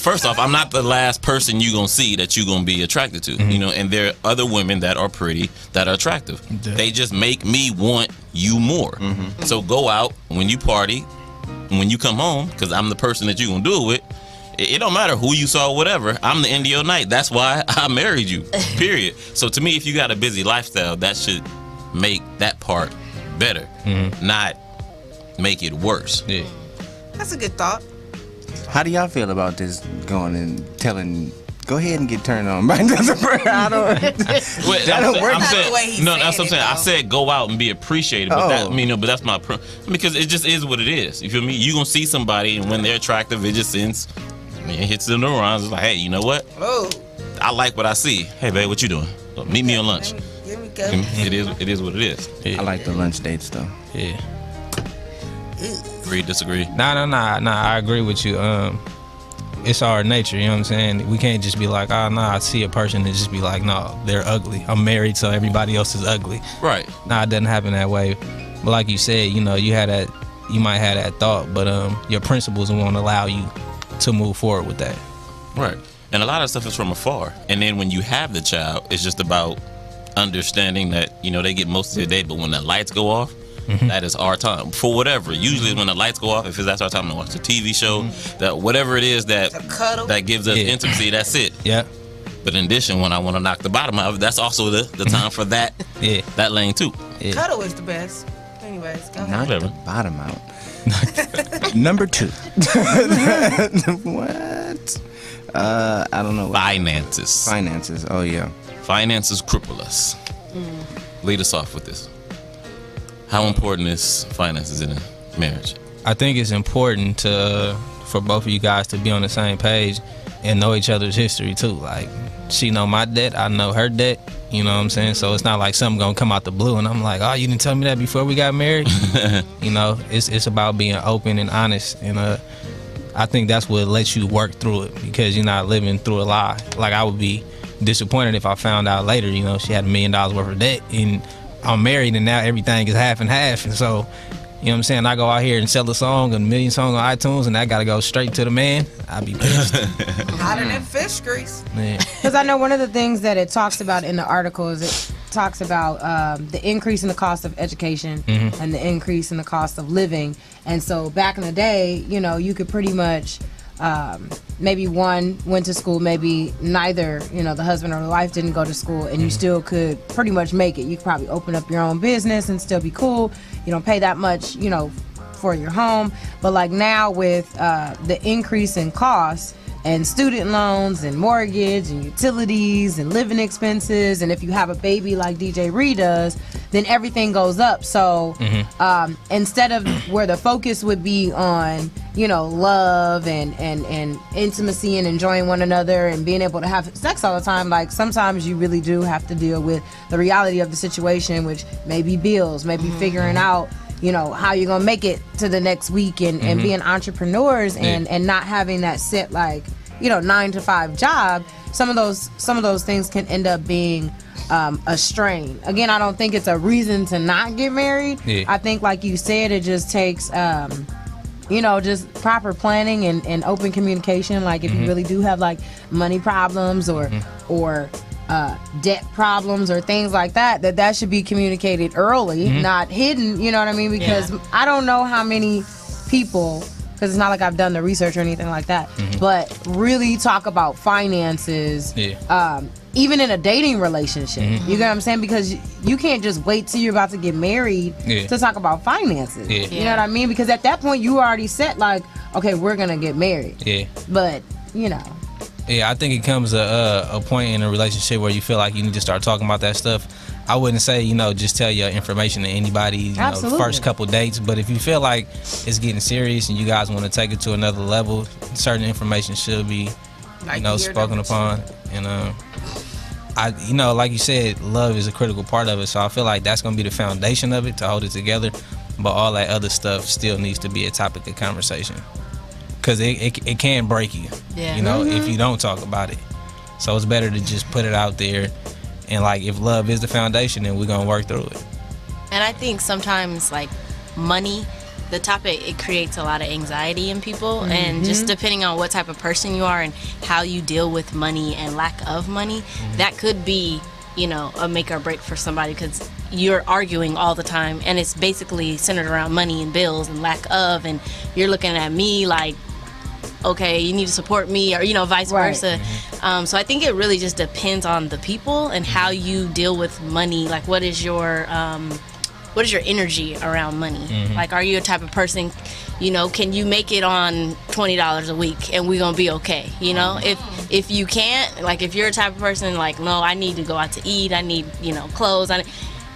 first off, I'm not the last person you gonna see that you gonna be attracted to, you know, and there are other women that are pretty, that are attractive. They just make me want you more. So go out when you party, when you come home, because I'm the person that you gonna do it with. It don't matter who you saw, whatever. I'm the end of your night. That's why I married you. Period. So to me, if you got a busy lifestyle, that should make that part better, not make it worse. Yeah. That's a good thought. How do y'all feel about this going and telling, go ahead and get turned on? But doesn't work. I don't. Wait, that don't work. I'm saying, no, that's what I'm saying. I said go out and be appreciated, but but that's my because it just is what it is. You feel me? You gonna see somebody, and when they're attractive, it just sends. It hits the neurons. It's like, hey, you know what? Oh. I like what I see. Hey, babe, what you doing? Meet me on lunch. Give me It is what it is. I like the lunch dates though. Yeah. Agree, disagree? Nah. I agree with you. It's our nature, you know what I'm saying? We can't just be like, I see a person and just be like, no, they're ugly. I'm married, so everybody else is ugly. Right. Nah, it doesn't happen that way. But like you said, you know, you might have that thought, but your principles won't allow you to move forward with that. Right. And a lot of stuff is from afar. And then when you have the child, it's just about understanding that, you know, they get most of their day, but when the lights go off, that is our time for whatever. Usually when the lights go off, if that's our time to watch a TV show, that whatever it is that gives us intimacy, that's it. Yeah. But in addition, when I want to knock the bottom out, that's also the time for that that lane too. Yeah. Cuddle is the best. Anyways, go ahead. Knock the bottom out. Number 2. What? I don't know. Finances. Oh yeah. Finances cripple us. Lead us off with this. How important is finances in a marriage? I think it's important for both of you guys to be on the same page and know each other's history too. Like, she know my debt, I know her debt. You know what I'm saying? So it's not like something gonna come out the blue and I'm like, oh, you didn't tell me that before we got married. You know, it's about being open and honest, and I think that's what lets you work through it, because you're not living through a lie. Like, I would be disappointed if I found out later, you know, she had $1 million worth of debt and I'm married and now everything is half and half. And so, you know what I'm saying, I go out here and sell a song, 1 million songs on iTunes, and I gotta go straight to the man, I'd be pissed. Hotter than fish grease. Because I know one of the things that it talks about in the article is it talks about the increase in the cost of education and the increase in the cost of living. And so back in the day, you know, you could pretty much maybe one went to school, maybe neither, you know, the husband or the wife didn't go to school, and you still could pretty much make it. You could probably open up your own business and still be cool. You don't pay that much, you know, for your home. But like now with the increase in costs and student loans and mortgage and utilities and living expenses, and if you have a baby like DJ Reed does, then everything goes up. So instead of where the focus would be on, you know, love and intimacy and enjoying one another and being able to have sex all the time, like sometimes you really do have to deal with the reality of the situation, which may be bills, maybe figuring out, you know, how you're gonna make it to the next week, and being entrepreneurs and not having that set, like, you know, 9-to-5 job. Some of those things can end up being a strain. Again, I don't think it's a reason to not get married. I think, like you said, it just takes you know, just proper planning and open communication. Like if you really do have like money problems or debt problems or things like that, that should be communicated early, not hidden, you know what I mean? Because I don't know how many people, because it's not like I've done the research or anything like that, but really talk about finances, even in a dating relationship. You get what I'm saying? Because you can't just wait till you're about to get married to talk about finances. You know what I mean? Because at that point you already set, like, okay, we're gonna get married. But, you know. Yeah, I think it comes a point in a relationship where you feel like you need to start talking about that stuff. I wouldn't say, you know, just tell your information to anybody, you know, first couple dates. But if you feel like it's getting serious and you guys want to take it to another level, certain information should be, you know, spoken upon. And you know, like you said, love is a critical part of it. So I feel like that's gonna be the foundation of it to hold it together. But all that other stuff still needs to be a topic of conversation, because it can break you, you know, if you don't talk about it. So it's better to just put it out there, and like, if love is the foundation, then we're gonna work through it. And I think sometimes, like, money, the topic, it creates a lot of anxiety in people, and just depending on what type of person you are and how you deal with money and lack of money, that could be, you know, a make or break for somebody, because you're arguing all the time and it's basically centered around money and bills and lack of, and you're looking at me like, okay, you need to support me, or, you know, vice versa. So I think it really just depends on the people and how you deal with money. Like, what is your energy around money? Like, are you a type of person, you know, can you make it on $20 a week and we're gonna be okay? You know, if you can't, like, if you're a type of person like, no, I need to go out to eat, I need, you know, clothes,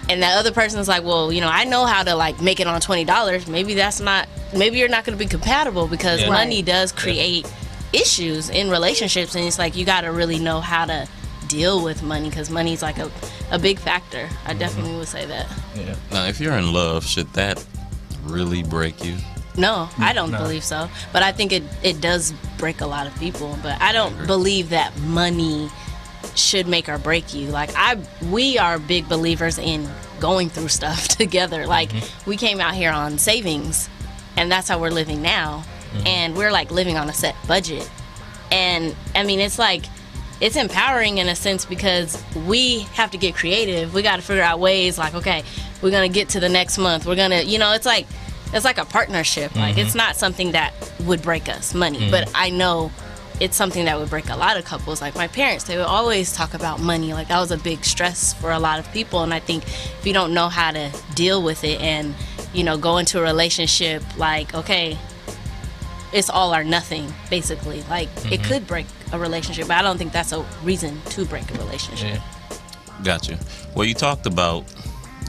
and that other person's like, well, you know, I know how to, like, make it on $20. Maybe you're not going to be compatible, because money does create issues in relationships, and it's like, you got to really know how to deal with money, because money's like a big factor. I definitely would say that. Yeah. Now, if you're in love, should that really break you? No, I don't believe so. But I think it does break a lot of people. But I don't believe that money should make or break you. Like, we are big believers in going through stuff together. Like, we came out here on savings, and that's how we're living now. And we're like living on a set budget. And I mean, it's like, it's empowering in a sense, because we have to get creative. We got to figure out ways, like, okay, we're going to get to the next month. We're going to, it's like a partnership. Like, it's not something that would break us, money. But I know it's something that would break a lot of couples. Like, my parents, they would always talk about money. Like, that was a big stress for a lot of people. And I think if you don't know how to deal with it and, go into a relationship, like, okay, it's all or nothing, basically. Like, it could break a relationship, but I don't think that's a reason to break a relationship. Yeah. Got you. Well, you talked about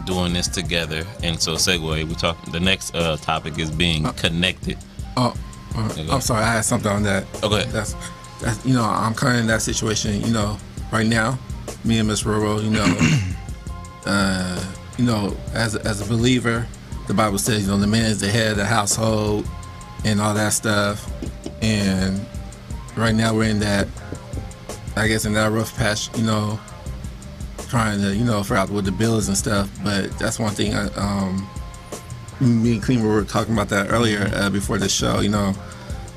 doing this together, and so segue. The next topic is being connected. I'm sorry, I had something on that. Okay. That's I'm kind of in that situation. Right now, me and Miss Roro. As a believer, the Bible says, the man is the head of the household and all that stuff. And right now we're in that, I guess, in that rough patch, trying to, figure out what the bill is and stuff. But that's one thing. Me and Clean were talking about that earlier before the show.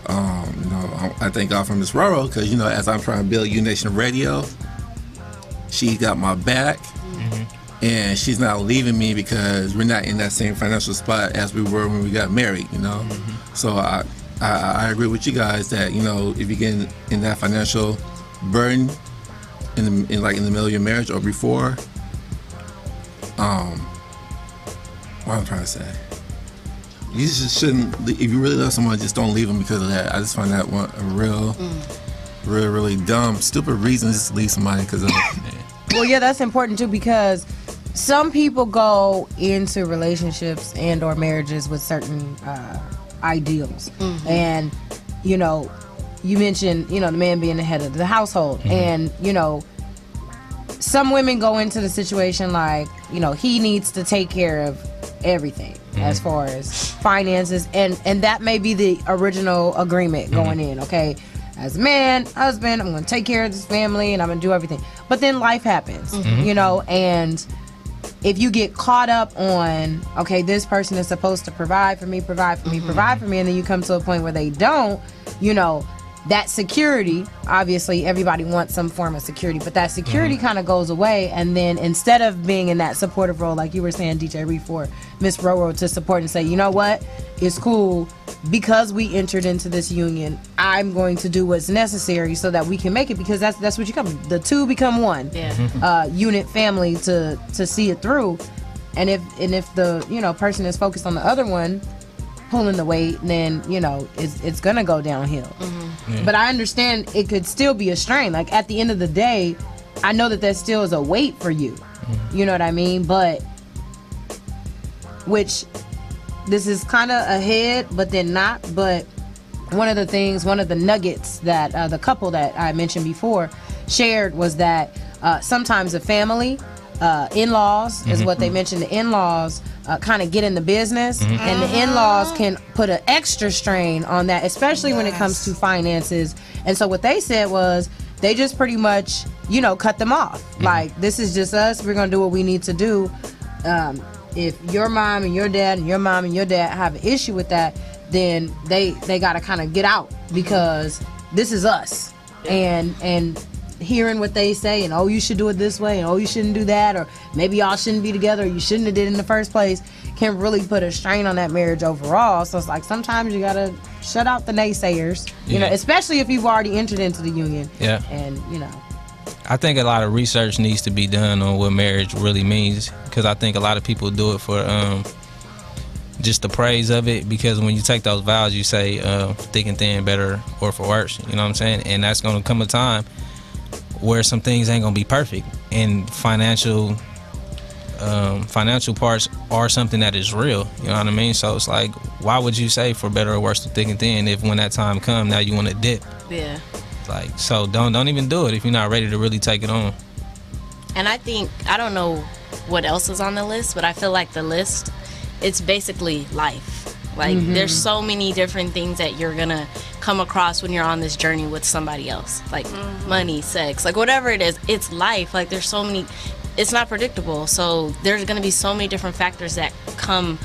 I thank God for Miss Roro, because as I'm trying to build U Nation Radio, she got my back, and she's not leaving me, because we're not in that same financial spot as we were when we got married. So I agree with you guys that if you get in that financial burden in the middle of your marriage or before, what I'm trying to say, you just shouldn't. If you really love someone, just don't leave them because of that. I just find that one a really dumb, stupid reason just to leave somebody because of it. Well, yeah, that's important too, because some people go into relationships and or marriages with certain ideals. And you mentioned the man being the head of the household, and some women go into the situation like he needs to take care of everything as far as finances, and that may be the original agreement going in. Okay, as a man, husband, I'm going to take care of this family and I'm going to do everything. But then life happens, and if you get caught up on, okay, this person is supposed to provide for me, and then you come to a point where they don't, that security, obviously everybody wants some form of security, but that security kind of goes away, and then instead of being in that supportive role, like you were saying, DJ Reed, for Miss Roro to support and say, you know what, it's cool, because we entered into this union, I'm going to do what's necessary so that we can make it, because that's what you come, the two become one. Unit family to see it through. And if the person is focused on the other one pulling the weight, then it's gonna go downhill. But I understand it could still be a strain. Like, at the end of the day, I know that still is a weight for you. You know what I mean? But which this is kind of ahead, but then not. But one of the nuggets that the couple that I mentioned before shared was that sometimes a family, in-laws is what they mentioned. The in-laws kind of get in the business, and the in-laws can put an extra strain on that, especially when it comes to finances. And so what they said was they just pretty much, cut them off. Like, this is just us. We're gonna do what we need to do. If your mom and your dad and your mom and your dad have an issue with that, then they gotta kind of get out, because this is us. And hearing what they say, and you should do it this way, and you shouldn't do that, or maybe y'all shouldn't be together, or you shouldn't have did it in the first place, can really put a strain on that marriage overall. So it's like, sometimes you gotta shut out the naysayers, especially if you've already entered into the union. And I think a lot of research needs to be done on what marriage really means, because I think a lot of people do it for just the praise of it, because when you take those vows, you say thick and thin, better or for worse, you know what I'm saying? And that's gonna come a time where some things ain't gonna be perfect, and financial parts are something that is real, you know what I mean? So it's like, why would you say for better or worse, thick and thin, if when that time comes, now you want to dip? Like, so don't even do it if you're not ready to really take it on. And I think, I don't know what else is on the list, but I feel like the list, it's basically life. Like, there's so many different things that you're gonna come across when you're on this journey with somebody else. Like money, sex, like whatever it is, it's life. Like, there's so many, it's not predictable. So there's gonna be so many different factors that come,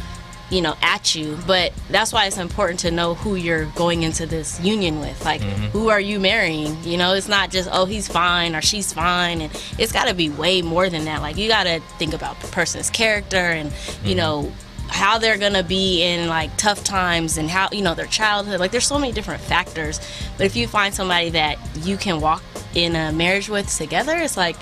you know, at you. But that's why it's important to know who you're going into this union with. Like, who are you marrying? You know, it's not just, oh, he's fine or she's fine. And it's got to be way more than that. Like, you got to think about the person's character and, you know, how they're going to be in, like, tough times and how, you know, their childhood. Like, there's so many different factors. But if you find somebody that you can walk in a marriage with together, it's like,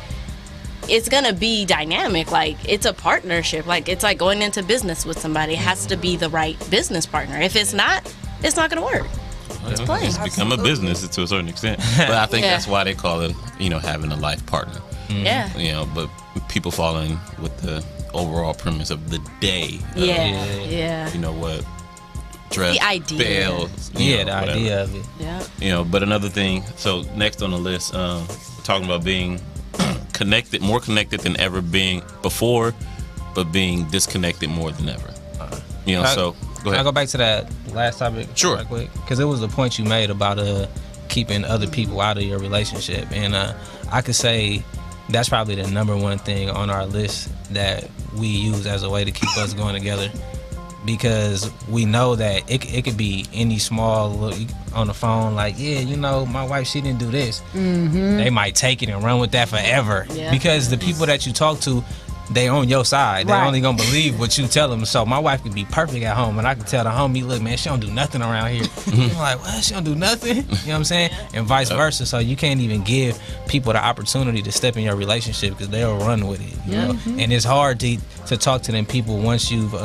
it's gonna be dynamic. Like, it's a partnership. Like, it's like going into business with somebody. It has to be the right business partner. If it's not gonna work. It's plain. It's become a business to a certain extent. But I think that's why they call it, you know, having a life partner. Yeah. You know, but people fall in with the overall premise of the day. Yeah. You know what? Dress, The idea. bells, The idea of it. Yeah. You know, but another thing. So next on the list, talking about being connected, more connected than ever being before, but being disconnected more than ever. You know, so go ahead. I'll go back to that last topic real quick, because it was the point you made about keeping other people out of your relationship, and I could say that's probably the number one thing on our list that we use as a way to keep us going together, because we know that it could be any small look on the phone, like, yeah, you know, my wife, she didn't do this. They might take it and run with that forever, because the people that you talk to, they on your side. They only gonna believe what you tell them. So my wife could be perfect at home, and I could tell the homie, look, man, she don't do nothing around here. I'm like, what? She don't do nothing? You know what I'm saying? And vice versa. So you can't even give people the opportunity to step in your relationship, because they'll run with it. You know? And it's hard to talk to them people once you've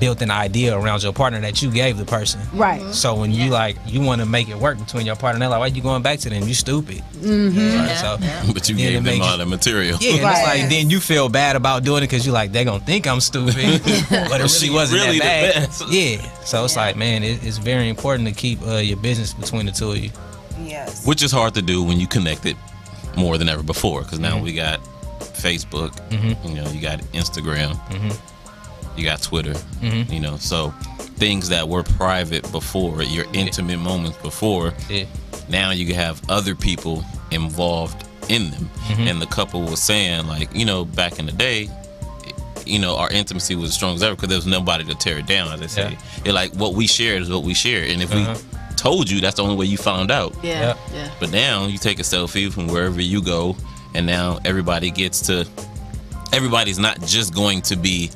built an idea around your partner that you gave the person. Right. So when you you want to make it work between your partner, they're like, why you going back to them? You stupid. Right? So, but you gave them all the material. Yeah, and it's like, then you feel bad about doing it because you're like, they're going to think I'm stupid. But it really wasn't really that bad. the best. Yeah. So it's like, man, it's very important to keep your business between the two of you. Yes. Which is hard to do when you connected more than ever before, because now we got Facebook, you know, you got Instagram, you got Twitter, you know, so things that were private before, your intimate moments before, now you can have other people involved in them. And the couple was saying, like, you know, back in the day, you know, our intimacy was as strong as ever because there was nobody to tear it down, as they say. It like, what we shared is what we shared, and if we told you, that's the only way you found out. But now you take a selfie from wherever you go, and now everybody's not just going to be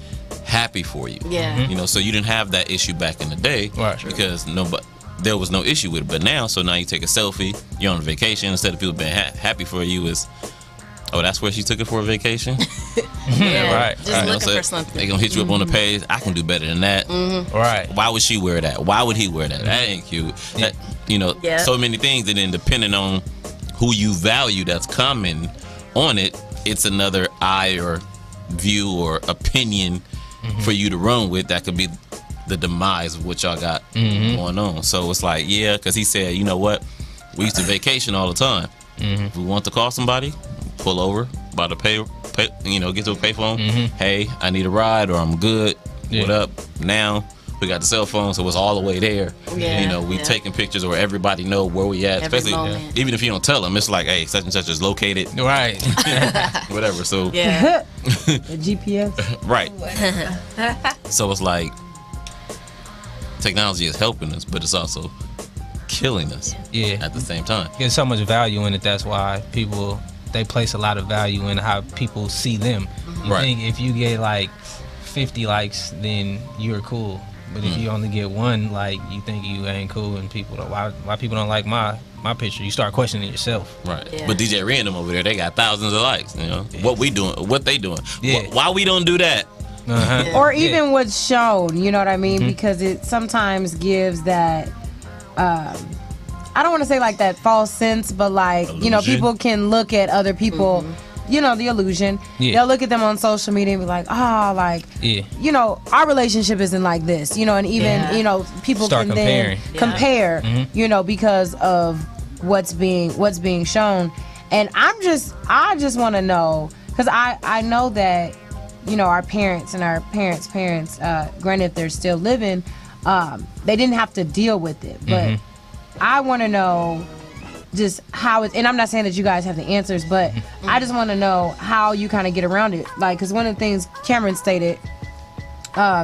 happy for you. You know, so you didn't have that issue back in the day, because there was no issue with it. But now, so now you take a selfie, you're on a vacation, instead of people being happy for you, is, oh, that's where she took it for a vacation? Just looking for something. They gonna hit you up on the page, I can do better than that. Why would she wear that? Why would he wear that? That ain't cute. That, you know, so many things, and then depending on who you value that's commenting on it, it's another eye or view or opinion for you to run with that could be the demise of what y'all got going on. So it's like, yeah, because he said, you know what, we used to vacation all the time. If we want to call somebody, pull over by the pay, you know, get to a payphone. Hey, I need a ride, or I'm good. What up? Now we got the cell phone, so it's all the way there. You know, we taking pictures, or everybody know where we at. Especially even if you don't tell them, it's like, hey, such and such is located. Whatever. So the GPS. So it's like technology is helping us, but it's also killing us. At the same time. There's so much value in it. That's why people, they place a lot of value in how people see them. You think if you get like 50 likes, then you're cool. But if you only get one like, you think you ain't cool, and people don't, why people don't like my picture, you start questioning yourself. But DJ Random over there, they got thousands of likes. You know what we doing, what they doing. Why we don't do that? Or even what's shown, you know what I mean? Because it sometimes gives that I don't want to say like that false sense, but like illusion. You know, people can look at other people, you know, the illusion. They'll look at them on social media and be like, you know, our relationship isn't like this, you know, and even you know, people start can comparing. then compare, you know, because of what's being shown. And I just want to know, because I know that, you know, our parents and our parents' parents, granted if they're still living, they didn't have to deal with it. But I want to know just how it, and I'm not saying that you guys have the answers, but I just want to know how you kind of get around it. Like, because one of the things Cameron stated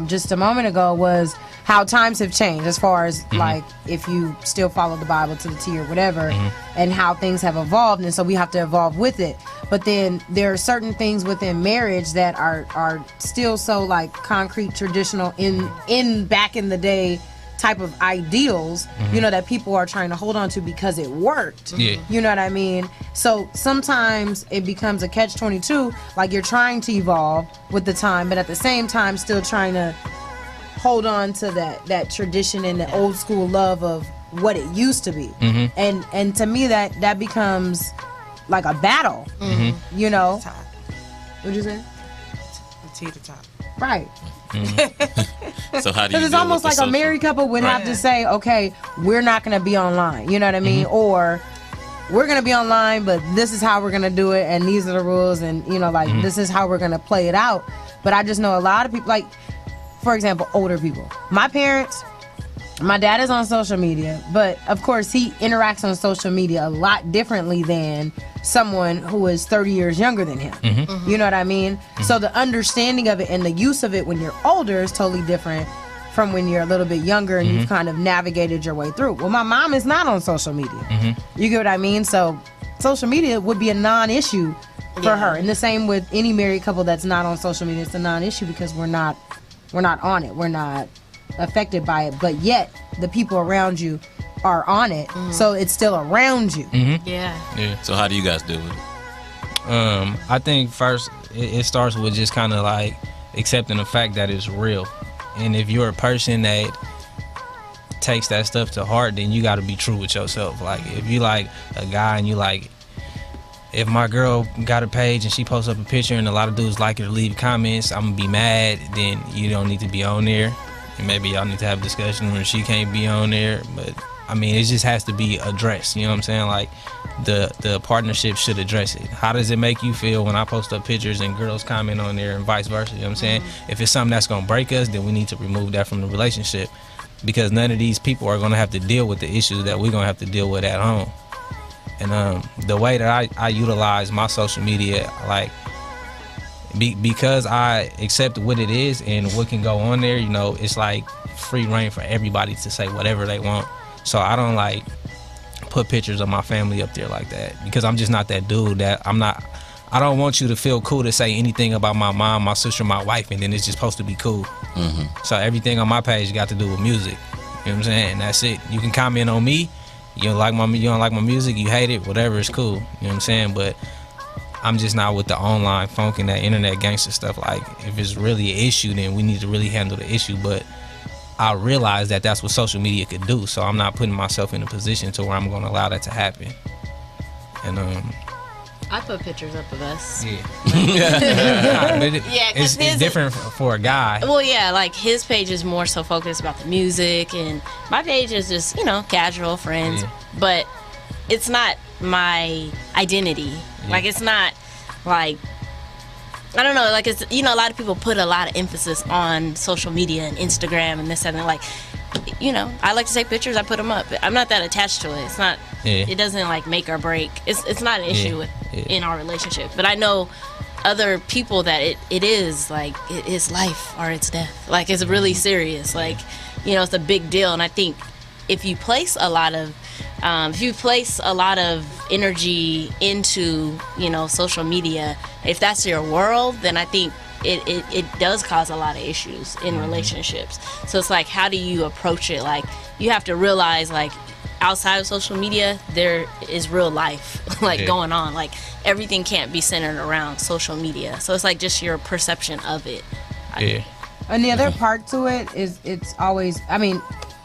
just a moment ago was how times have changed as far as like if you still follow the Bible to the T or whatever, and how things have evolved, and so we have to evolve with it. But then there are certain things within marriage that are still so like concrete, traditional in back in the day type of ideals, you know, that people are trying to hold on to because it worked. You know what I mean? So sometimes it becomes a catch-22, like you're trying to evolve with the time, but at the same time still trying to hold on to that tradition and the old school love of what it used to be. And to me that becomes like a battle. You know? What'd you say? Teeter-top. Right. So how do you? Because it's deal almost with like the a married couple would have to Right. say, okay, we're not going to be online. You know what I mean? Or we're going to be online, but this is how we're going to do it, and these are the rules, and you know, like this is how we're going to play it out. But I just know a lot of people, like for example, older people. My parents. My dad is on social media, but of course he interacts on social media a lot differently than someone who is 30 years younger than him. You know what I mean? So the understanding of it and the use of it when you're older is totally different from when you're a little bit younger and you've kind of navigated your way through. Well, my mom is not on social media. You get what I mean? So social media would be a non-issue for her. And the same with any married couple that's not on social media. It's a non-issue because we're not on it. We're not affected by it, but yet the people around you are on it, so it's still around you. Yeah. So how do you guys deal with it? I think first it starts with just kind of like accepting the fact that it's real, and if you're a person that takes that stuff to heart, then you got to be true with yourself. Like if you like a guy and you like, if my girl got a page and she posts up a picture and a lot of dudes like her to leave comments, I'm gonna be mad. Then you don't need to be on there. And maybe y'all need to have a discussion when she can't be on there. But I mean, it just has to be addressed. You know what I'm saying? Like the partnership should address it. How does it make you feel when I post up pictures and girls comment on there and vice versa? You know what I'm saying? If it's something that's gonna break us, then we need to remove that from the relationship, because none of these people are gonna have to deal with the issues that we're gonna have to deal with at home. And the way that I utilize my social media, like because I accept what it is and what can go on there, you know, it's like free reign for everybody to say whatever they want. So I don't like put pictures of my family up there like that, because I'm just not that dude. I don't want you to feel cool to say anything about my mom, my sister, my wife, and then it's just supposed to be cool. So everything on my page got to do with music. You know what I'm saying? And that's it. You can comment on me. You don't like my music, you hate it, whatever, it's cool. You know what I'm saying? But I'm just not with the online funk and that internet gangster stuff. Like, if it's really an issue, then we need to really handle the issue. But I realize that that's what social media could do, so I'm not putting myself in a position to where I'm going to allow that to happen. And I put pictures up of us. It's different for a guy. Well, yeah, like his page is more so focused about the music, and my page is just, you know, casual friends. But it's not my identity. Like, it's not like, I don't know, like, it's, you know, a lot of people put a lot of emphasis on social media and Instagram and this and that. Like, you know, I like to take pictures, I put them up. I'm not that attached to it. It's not, it doesn't like make or break. It's not an issue in our relationship. But I know other people that it is like, it is life or it's death. Like, it's really serious. Like, you know, it's a big deal. And I think if you place a lot of energy into, you know, social media, if that's your world, then I think it does cause a lot of issues in relationships. So it's like, how do you approach it? Like, you have to realize, like, outside of social media, there is real life like going on. Like, everything can't be centered around social media. So it's like just your perception of it. And the other part to it is, it's always, I mean,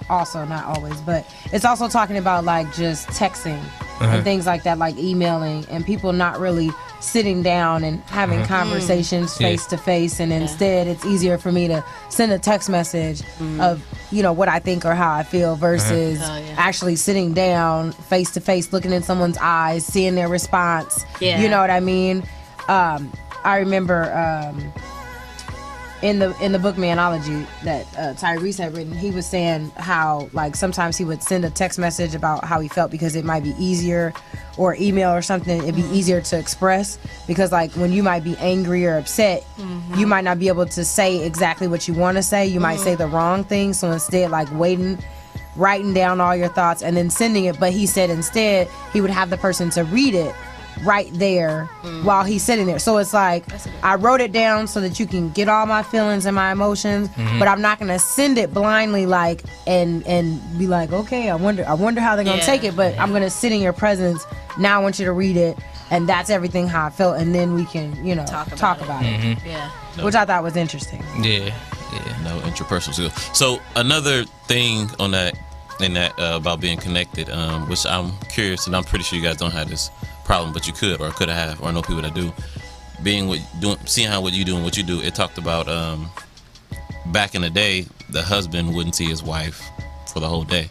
also not always, but it's also talking about like just texting and things like that, like emailing, and people not really sitting down and having conversations face to face, and instead it's easier for me to send a text message of what I think or how I feel versus actually sitting down face to face, looking in someone's eyes, seeing their response. You know what I mean? I remember in the book Manology that Tyrese had written, he was saying how like sometimes he would send a text message about how he felt because it might be easier, or email or something, it'd be easier to express, because like when you might be angry or upset, you might not be able to say exactly what you want to say. You might say the wrong thing, so instead like writing down all your thoughts and then sending it. But he said instead he would have the person to read it right there while he's sitting there. So it's like I wrote it down so that you can get all my feelings and my emotions, but I'm not gonna send it blindly like and be like, okay, I wonder how they're gonna take it, but I'm gonna sit in your presence. Now I want you to read it, and that's everything how I felt, and then we can talk about it. Which I thought was interesting. No interpersonal skills. So another thing on that about being connected, which I'm curious, and I'm pretty sure you guys don't have this problem, but you could have, or I know people that do. Seeing how what you do and what you do. It talked about back in the day, the husband wouldn't see his wife for the whole day.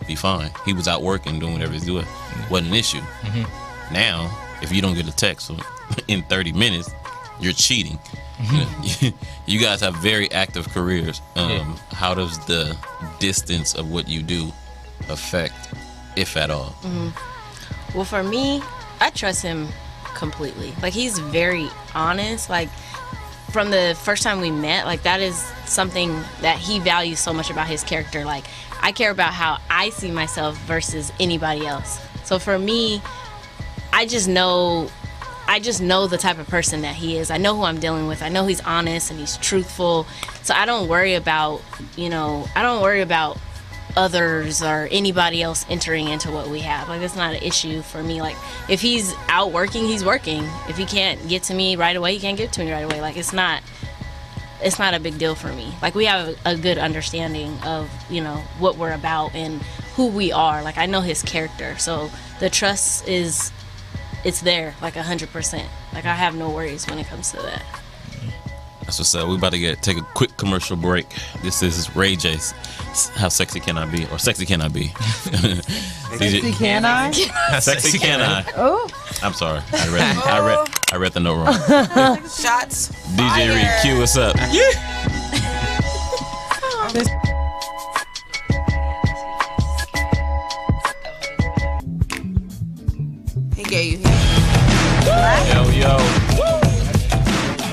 Be fine. He was out working, doing whatever he's doing. Wasn't an issue. Now, if you don't get a text in 30 minutes, you're cheating. You guys have very active careers. How does the distance of what you do affect, if at all? Well, for me, I trust him completely. Like, he's very honest. Like, from the first time we met, like, that is something that he values so much about his character. Like, I care about how I see myself versus anybody else. So for me, I just know the type of person that he is. I know who I'm dealing with. I know he's honest and he's truthful. So I don't worry about, others or anybody else entering into what we have. Like, that's not an issue for me. Like, if he's out working, he's working. If he can't get to me right away, he can't get to me right away. Like, it's not a big deal for me. Like, we have a good understanding of, what we're about and who we are. Like, I know his character. So the trust it's there, like 100%. Like, I have no worries when it comes to that. That's what's up. We're about to take a quick commercial break. This is Ray J's How Sexy Can I Be? Or Sexy Can I Be? Sexy Can I? Sexy Can I? Oh. I'm sorry. I read the note wrong. Shots. DJ Reed, cue us up. He gave you Yo.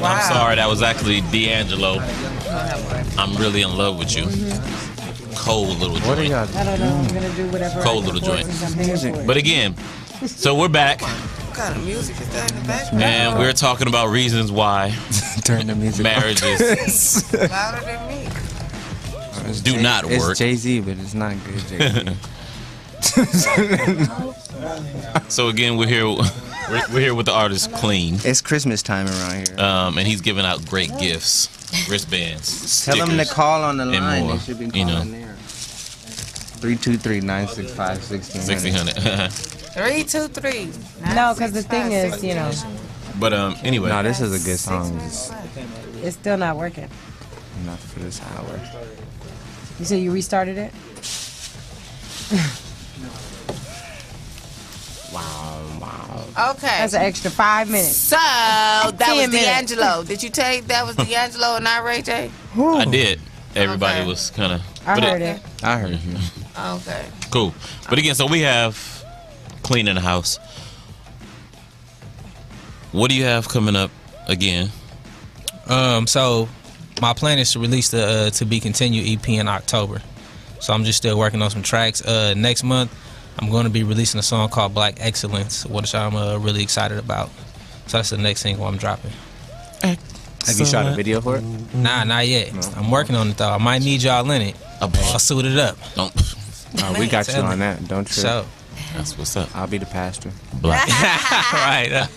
Wow. I'm sorry, that was actually D'Angelo. I'm really in love with you. Cold little joint. I don't know. I'm gonna do whatever. Cold little joint. But again, so we're back. What kind of music is that in the background? And we're talking about reasons why Turn the music marriages louder than me. do not work. It's Jay-Z, but it's not good Jay-Z. So again, we're here with the artist Clean. It's Christmas time around here. And he's giving out great gifts, wristbands. Tell them to call on the line. More, they should be calling there. 323-965-1600. 323. No, because the thing is, But anyway. No, this is a good song. It's still not working. Not for this hour. You said you restarted it? Wow. Okay. That's an extra 5 minutes. So that was 10 minutes. D'Angelo. Did you take that was D'Angelo and not Ray J? I did. Everybody was kind of. I heard it. I heard you. Okay. Cool. But again, so we have Clean in the house. What do you have coming up again? So my plan is to release the To Be Continued EP in October. So I'm just still working on some tracks. Next month, I'm going to be releasing a song called Black Excellence, which I'm really excited about. So that's the next single I'm dropping. Have you shot a video for it? Nah, not yet. No. I'm working on it though. I might need y'all in it. I'll suit it up. Don't. We got you on that. Don't trip. So. That's what's up. I'll be the pastor. Black. Right. Lord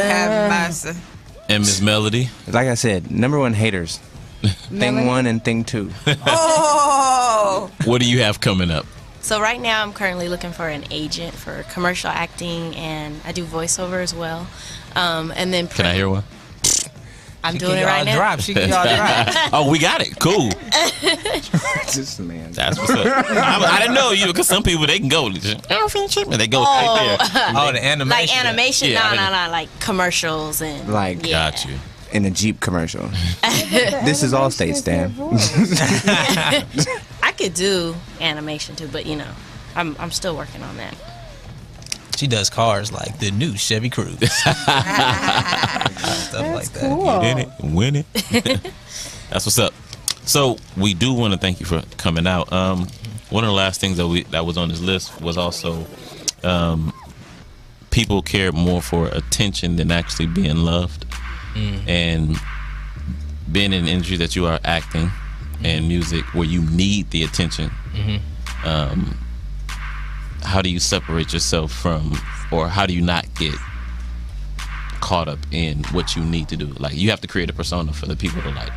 have mercy. And Miss Melody. Like I said, #1 haters. Thing 1 and thing 2. Oh. What do you have coming up? So right now I'm currently looking for an agent for commercial acting, and I do voiceover as well. And then Can I hear one? I'm doing it right now. She can y'all drop. Oh, we got it. Cool. This man. That's what's up. I didn't know you because some people they can go. They go right there. Oh, the animation. Like animation? Yeah, No. Like commercials and Like yeah. Got you. in a Jeep commercial. This is Allstate, Stan. I could do animation too, but I'm still working on that. She does cars like the new Chevy Cruze. Stuff like that. Cool. Win it. That's what's up. So we do want to thank you for coming out. One of the last things that was on this list was also people care more for attention than actually being loved. And being in an industry that you are acting and music where you need the attention, how do you separate yourself from, or how do you not get caught up in what you need to do? Like, you have to create a persona for the people to like.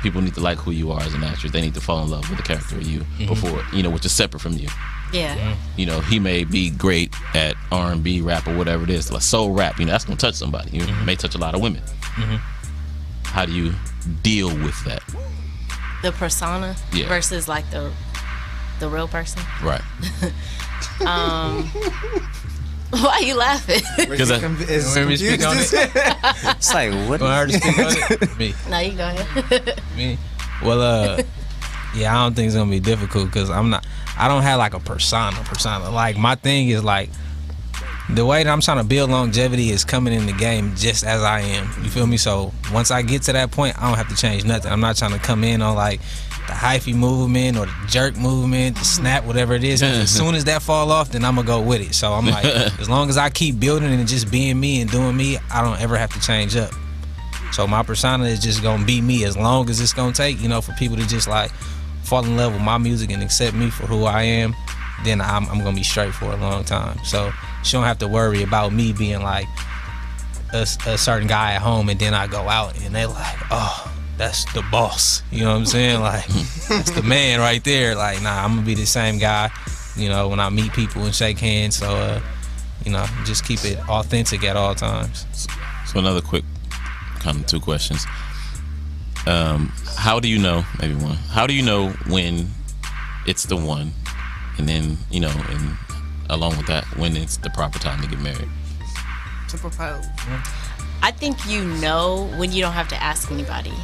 People need to like who you are as an actress. They need to fall in love with the character of you before, which is separate from you. Yeah. He may be great at R&B, rap, or whatever it is, like soul rap. That's gonna touch somebody. You may touch a lot of women. How do you deal with that? The persona Yeah. versus like the real person. Right. Why are you laughing? Because It's like, what? Want her to speak on it? Me. No, you go ahead. Me. Well, yeah, I don't think it's gonna be difficult because I don't have like a persona. Like, my thing is like, the way that I'm trying to build longevity is coming in the game just as I am. You feel me? So once I get to that point, I don't have to change nothing. I'm not trying to come in on like the hyphy movement or the jerk movement, the snap, whatever it is. As soon as that fall off, then I'm gonna go with it. So I'm like, as long as I keep building and just being me and doing me, I don't ever have to change up. So my persona is just gonna be me as long as it's gonna take, for people to just like fall in love with my music and accept me for who I am. Then I'm gonna be straight for a long time. So she don't have to worry about me being like a certain guy at home, and then I go out and they're like, oh, that's the boss. You know what I'm saying? Like, that's the man right there. Like, nah, I'm gonna be the same guy, when I meet people and shake hands. So, just keep it authentic at all times. So another quick, kind of two questions. How do you know, maybe one, how do you know when it's the one? And then, and along with that, when it's the proper time to get married? To propose. I think when you don't have to ask anybody.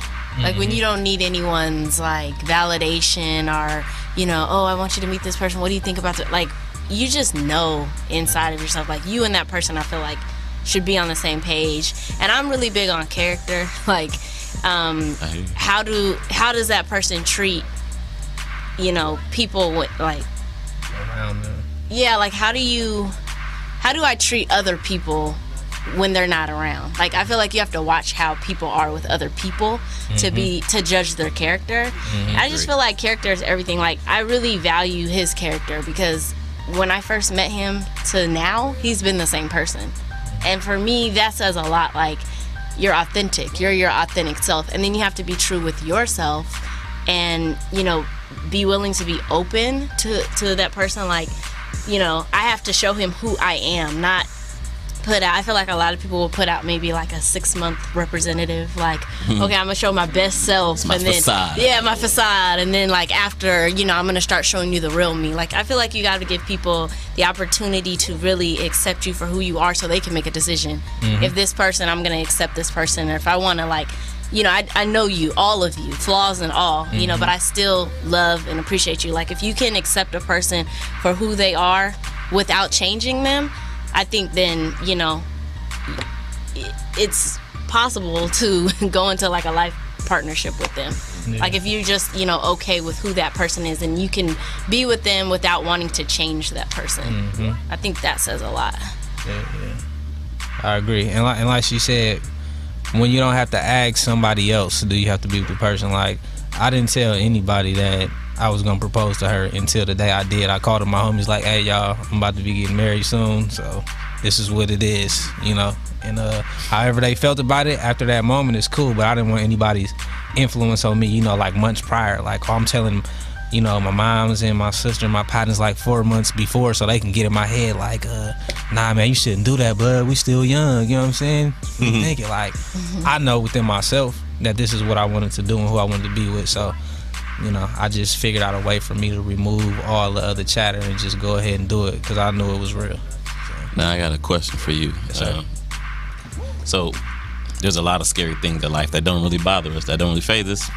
Like, when you don't need anyone's like validation or, oh, I want you to meet this person. What do you think about it? Like, you just know inside of yourself, like, you and that person, I feel like, should be on the same page. And I'm really big on character. Like, how does that person treat, people with like, Around them. yeah, like, how do I treat other people when they're not around? Like, I feel like you have to watch how people are with other people to judge their character. I just feel like character is everything. Like, I really value his character because when I first met him to now, he's been the same person. And for me, that says a lot. Like, you're authentic. You're your authentic self. And then you have to be true with yourself and, be willing to be open to that person. Like, I have to show him who I am, not put out. I feel like a lot of people will put out maybe like a 6-month representative, like, okay, I'm gonna show my best self, My and then facade. my facade, and then like after, I'm gonna start showing you the real me. Like, I feel like you got to give people the opportunity to really accept you for who you are, so they can make a decision. If this person, I'm gonna accept this person, or if I want to like, I know you, all of you, flaws and all, but I still love and appreciate you. Like, if you can accept a person for who they are without changing them, I think then, it's possible to go into like a life partnership with them. Yeah. Like, if you're just, okay with who that person is and you can be with them without wanting to change that person. I think that says a lot. Yeah. I agree. And like she said, when you don't have to ask somebody else, do you have to be with the person? Like, I didn't tell anybody that I was gonna propose to her until the day I did. I called up my homies like, hey y'all, I'm about to be getting married soon, so this is what it is, And however they felt about it after that moment is cool, but I didn't want anybody's influence on me, like months prior. Like, oh, I'm telling you know, my mom's and my sister and my partners like 4 months before, so they can get in my head like, nah, man, you shouldn't do that, bud. We still young, you know what I'm saying? Thinking like, I know within myself that this is what I wanted to do and who I wanted to be with. So, you know, I just figured out a way for me to remove all the other chatter and just go ahead and do it because I knew it was real. Now I got a question for you. So there's a lot of scary things in life that don't really bother us, that don't really faze us.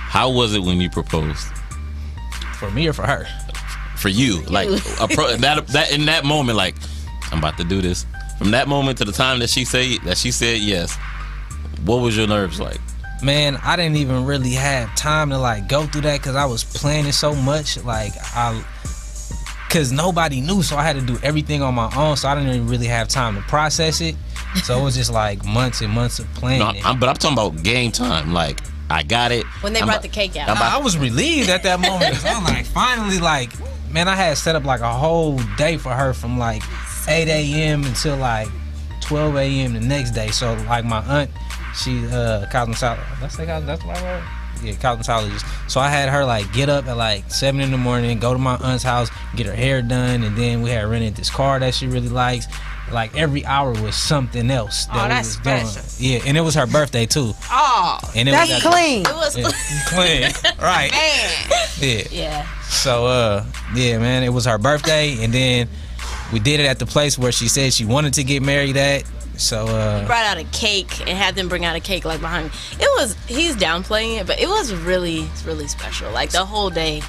How was it when you proposed? For me or for her? For you, like that in that moment, like I'm about to do this. From that moment to the time that she said yes, what was your nerves like? Man, I didn't even really have time to like go through that because I was planning so much. Like because nobody knew, so I had to do everything on my own. So I didn't even really have time to process it. So it was just like months and months of planning. No, but I'm talking about game time. Like I got it. When they brought the cake out. I was relieved at that moment. 'Cause I'm like, finally, like, man, I had set up like a whole day for her from like 8 a.m. until like 12 a.m. the next day. So like my aunt, she cosmetologist. Let's say that's the right word. Yeah, cosmetologist. So I had her like get up at like 7 in the morning, go to my aunt's house, get her hair done, and then we had rented this car that she really likes. Like every hour was something else that that's special. doing. Yeah, and it was her birthday too. Oh, and that's clean. It was clean, right? Man. Yeah. So yeah, man, it was her birthday, and then we did it at the place where she said she wanted to get married at. So brought out a cake and had them bring out a cake like behind me. He's downplaying it, but it was really special. Like the whole day.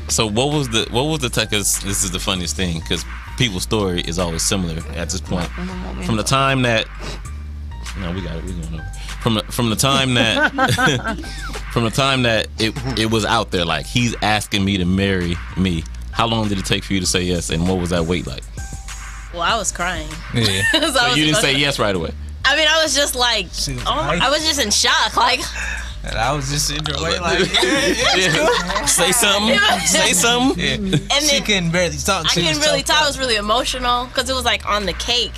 So what was the tech? Cause this is the funniest thing because people's story is always similar at this point. From the time that we got it. We going over. From the time that from the time that it was out there, like he's asking me to marry me. How long did it take for you to say yes, and what was that wait like? Well, I was crying. Yeah. So you didn't say yes right away? I mean, I was just like, I was just in shock. Like, and I was just sitting there waiting like, say something, say something. Yeah. And then, she couldn't barely talk. I couldn't really talk. I was really emotional because it was like on the cake,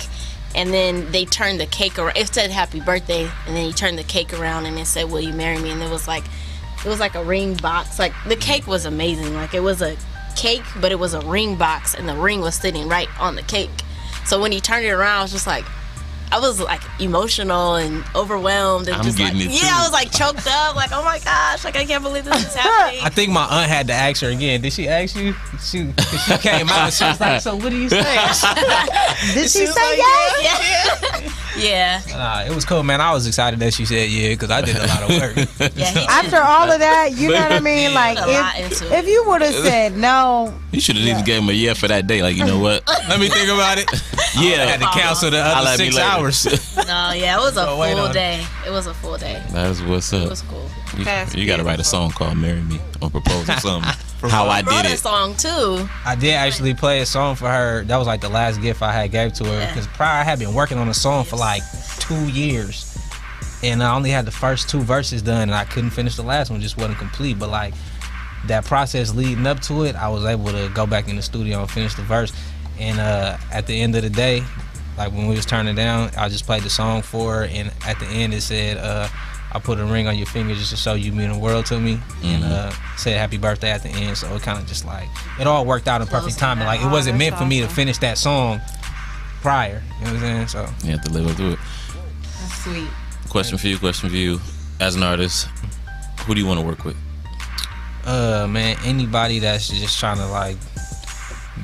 and then they turned the cake around. It said happy birthday, and then he turned the cake around and it said, will you marry me? And it was like a ring box. Like the cake was amazing. Like it was a cake, but it was a ring box, and the ring was sitting right on the cake. So when he turned it around, I was just like, I was like emotional and overwhelmed, and just like, I was like choked up, like, oh my gosh, like I can't believe this is happening. I think my aunt had to ask her again. Did she ask you? She came out and she was like, so what do you say? Did she say yes? Yeah. It was cool, man. I was excited that she said yeah because I did a lot of work. After all of that, you know what I mean? Like if you would have said no, you should have just gave him a yeah for that day. Like, you know what? Let me think about it. Yeah, I had to cancel the other 6 hours. No, yeah, it was a full day. It was a full day. That's what's up. It was cool. You got to write a song called "Marry Me" or propose or something. How I did it. A song too. I did actually play a song for her. That was like the last gift I had gave to her because prior I had been working on a song for like 2 years, and I only had the first 2 verses done, and I couldn't finish the last one. Just wasn't complete. But like that process leading up to it, I was able to go back in the studio and finish the verse. And at the end of the day, like when we was turning down, I just played the song for her, and at the end it said, I put a ring on your finger just to show you mean the world to me, and said happy birthday at the end. So it kind of just like, it all worked out in perfect timing. Like it wasn't meant for me to finish that song prior, you know what I'm saying? So you have to live up to it. That's sweet. Question for you. As an artist, who do you want to work with? Man, anybody that's just trying to like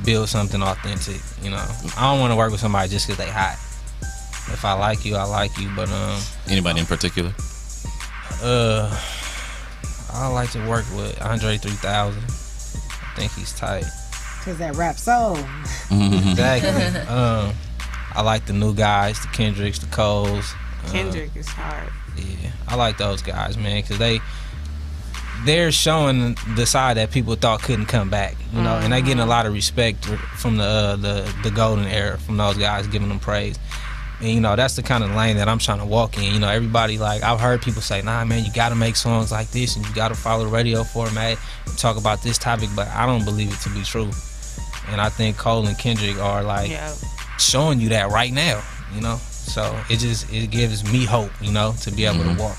build something authentic, you know. I don't want to work with somebody just because they hot. If I like you, I like you, but anybody in particular? I like to work with Andre 3000. I think he's tight. Cause that rap soul. Exactly. I like the new guys, the Kendricks, the Coles. Kendrick is hard. Yeah, I like those guys, man, because they're showing the side that people thought couldn't come back, you know, and they getting a lot of respect from the golden era from those guys, giving them praise. And, you know, that's the kind of lane that I'm trying to walk in. You know, everybody, like, I've heard people say, nah, man, you got to make songs like this and you got to follow the radio format and talk about this topic, but I don't believe it to be true. And I think Cole and Kendrick are, like, showing you that right now, you know. So it gives me hope, you know, to be able to walk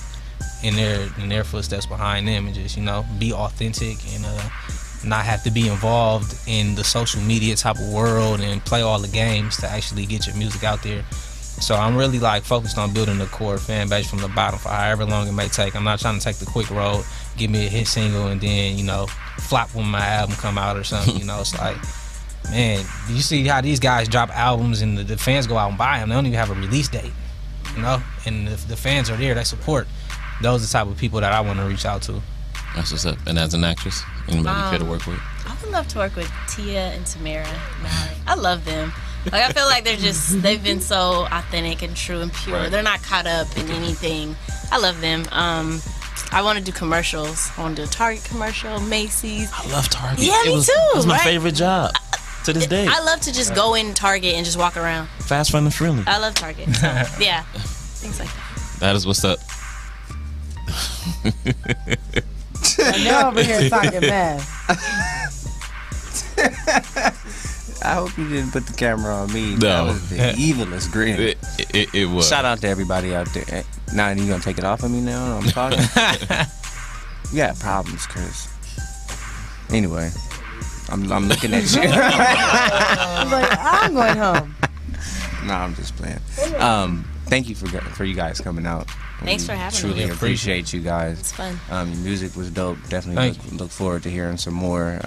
in their footsteps behind them, and just, you know, be authentic and not have to be involved in the social media type of world and play all the games to actually get your music out there. So I'm really like focused on building a core fan base from the bottom for however long it may take. I'm not trying to take the quick road, give me a hit single, and then, you know, flop when my album come out or something. You know, it's like, man, you see how these guys drop albums and the fans go out and buy them. They don't even have a release date, you know? And if the fans are there, they support. Those are the type of people that I want to reach out to. That's what's up. And as an actress, anybody you care to work with? I would love to work with Tia and Tamara Malley. I love them. Like, I feel like they've been so authentic and true and pure. Right. They're not caught up in anything. I love them. I want to do commercials. I want to do a Target commercial, Macy's. I love Target. Yeah, me too. It was my right? favorite job to this day. I love to just go in Target and just walk around. Fast, fun, and friendly. I love Target. So, yeah, things like that. That is what's up. You're over here talking mad. I hope you didn't put the camera on me. No. That was the evilest grin. It was. Shout out to everybody out there. Now you gonna take it off of me now? I'm talking. You got problems, Chris. Anyway, I'm looking at you. I'm like, I'm going home. No, I'm just playing. Thank you for you guys coming out. Thanks for having me. Truly appreciate you guys. It's fun. Your music was dope. Definitely look forward to hearing some more.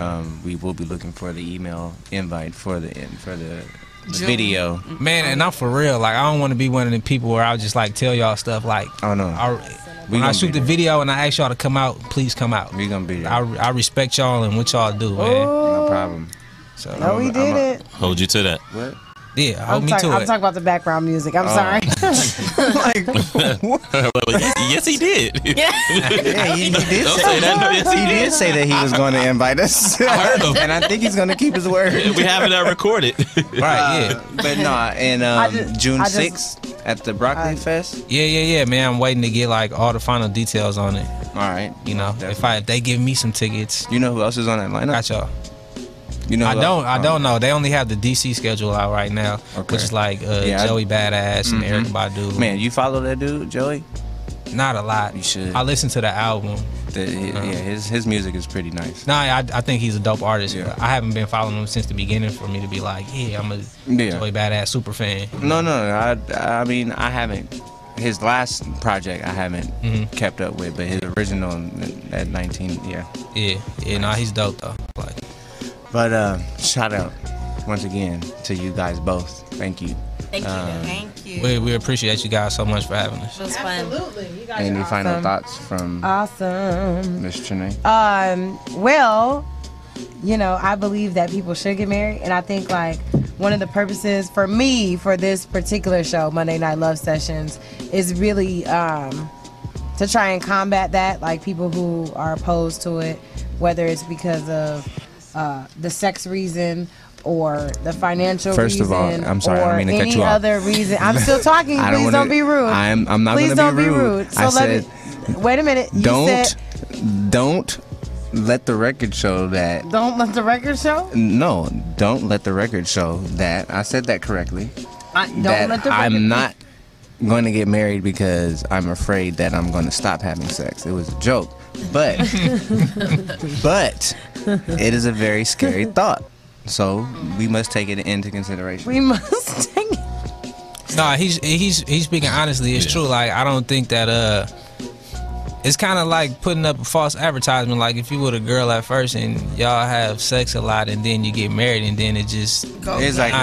We will be looking for the email invite for the video. Man, and I'm for real. Like, I don't want to be one of the people where I'll just like tell y'all stuff like, oh no. When I shoot the video and I ask y'all to come out, please come out. We gonna be there. I respect y'all and what y'all do, man. No problem. So No, we did it. Hold you to that. What? Yeah, hold me to I'm it. talking about the background music. I'm sorry. Yes, he did. Yeah, he did. Don't say that. No, yes, He did say that he was going to invite us. I heard him. And I think he's going to keep his word. We have it recorded. Right, yeah. But no, and June 6th at the Broccoli Fest. Yeah, man. I'm waiting to get like all the final details on it. All right. You know, if they give me some tickets. You know who else is on that lineup? Got y'all. You know, I don't know. They only have the DC schedule out right now, which is like Joey Badass and Erykah Badu. Man, you follow that dude, Joey? Not a lot. You should. I listened to the album. His music is pretty nice. No, I think he's a dope artist. Yeah. I haven't been following him since the beginning for me to be like, yeah, I'm a Joey Badass super fan. No. I mean, I haven't. His last project I haven't kept up with, but his original at 19, yeah. No, he's dope though. Like. But shout out once again to you guys both. Thank you. Thank you. Thank you. We appreciate you guys so much for having us. It was fun. Absolutely. You guys Any are final awesome. thoughts from Awesome. Miss Trinae? Well, you know, I believe that people should get married, and I think like one of the purposes for me for this particular show, Monday Night Love Sessions, is really to try and combat that, like people who are opposed to it, whether it's because of the sex reason or the financial reason. First of all, I'm sorry, I or don't mean to cut any you off. other reason. I'm still talking. Please don't be rude. I'm not Please going don't to be rude. So wait a minute. You said, don't let the record show that. don't let the record show? No, don't let the record show that. I said that correctly. Don't that let the record I'm not going to get married because I'm afraid that I'm going to stop having sex. It was a joke. But it is a very scary thought. So we must take it into consideration. We must take it. No, he's speaking honestly. It's true. Like, I don't think that it's kind of like putting up a false advertisement. Like, if you with a girl at first and y'all have sex a lot and then you get married and then it just it's like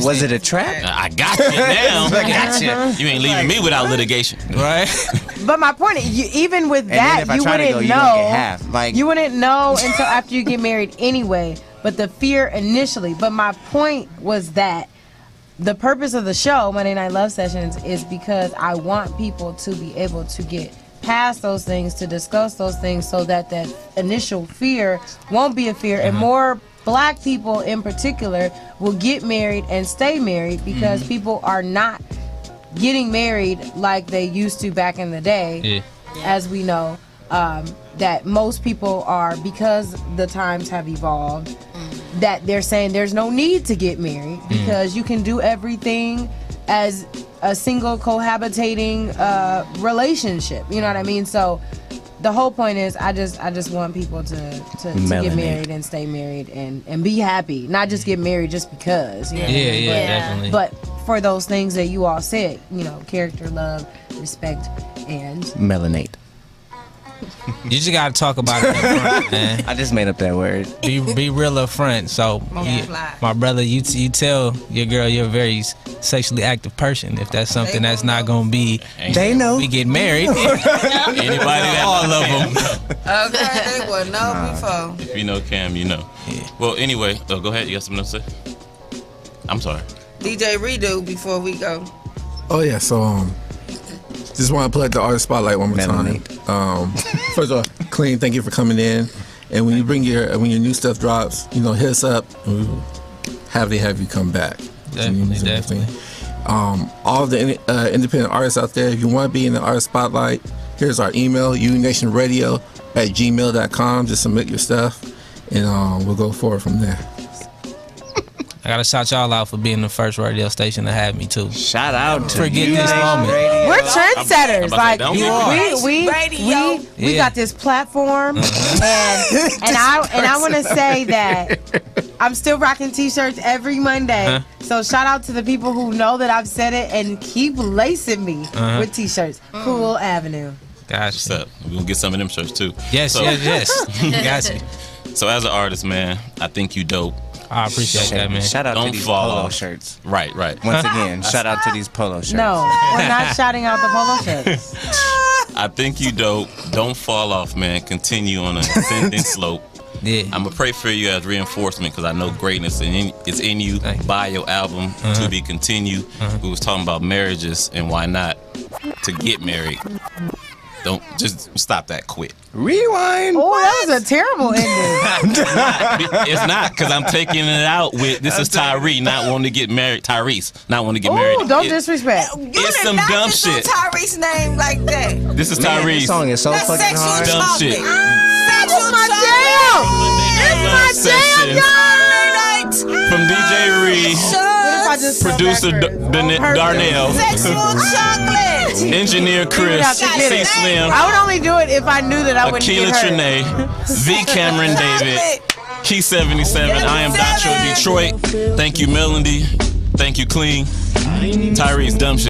was it a trap? I got you now. I got you. You ain't leaving me without litigation, right? But my point is, even with that, if I you try to wouldn't go, you know. don't get half. Like, you wouldn't know until after you get married anyway. But the fear initially. But my point was that the purpose of the show, Monday Night Love Sessions, is because I want people to be able to get past those things, to discuss those things, so that that initial fear won't be a fear, and more black people in particular will get married and stay married because people are not getting married like they used to back in the day, as we know. That most people are, because the times have evolved, that they're saying there's no need to get married because you can do everything as a single cohabitating relationship. You know what I mean? So the whole point is I just want people to get married and stay married and be happy. Not just get married just because. You know definitely. But for those things that you all said, you know, character, love, respect, and melanate. You just gotta talk about it up front, man. I just made up that word. Be real up front. So, my brother, you tell your girl you're a very sexually active person. If that's something that's not gonna be, they know. We get married. Anybody that all of them. Okay, they would know before. If you know Cam, you know. Yeah. Well, anyway, go ahead. You got something to say? I'm sorry. DJ Redo before we go. Oh yeah, so just want to plug the artist spotlight one more time. First of all, Clean, thank you for coming in. And when you bring when your new stuff drops, you know, hit us up. And we'll have you come back. Definitely. All of the independent artists out there, if you want to be in the artist spotlight, here's our email: unationradio@gmail.com. Just submit your stuff, and we'll go forward from there. I gotta shout y'all out for being the first radio station to have me too. Shout out to forget this moment. We're trendsetters. Like we Yeah. got this platform, and I want to say that I'm still rocking T-shirts every Monday. So shout out to the people who know that I've said it and keep lacing me with T-shirts. Cool Avenue. What's up? We're gonna get some of them shirts too. Yes. Gotcha. So as an artist, man, I think you dope. I appreciate that, man. Shout out Don't to these fall polo off. shirts. Right. Once again, shout out to these polo shirts. No, we're not shouting out the polo shirts. I think you dope. Don't fall off, man. Continue on an ascending slope. Yeah. I'm gonna pray for you as reinforcement because I know greatness is in you. Buy your album To Be Continued. We was talking about marriages and why not to get married. Don't just stop that. Quit. Rewind. Oh, that was a terrible ending. It's not because I'm taking it out with this is Tyree not wanting to get married. Tyrese not wanting to get married. Oh, don't disrespect. It's some dumb shit. Tyrese's name like that. This is Man, Tyrese. this song is so That's fucking sexual hard. Dumb chocolate. shit. Sexual my chocolate. jam. From DJ Reed, producer Darnell, Sexual chocolate. engineer Chris, C Slim, I would only do it if I knew that I wouldn't Akila get hurt. Trinae, V Cameron David, Key 77. I am Dacho Detroit. Thank you, Melody. Thank you, Clean. Tyrese, dumb shit.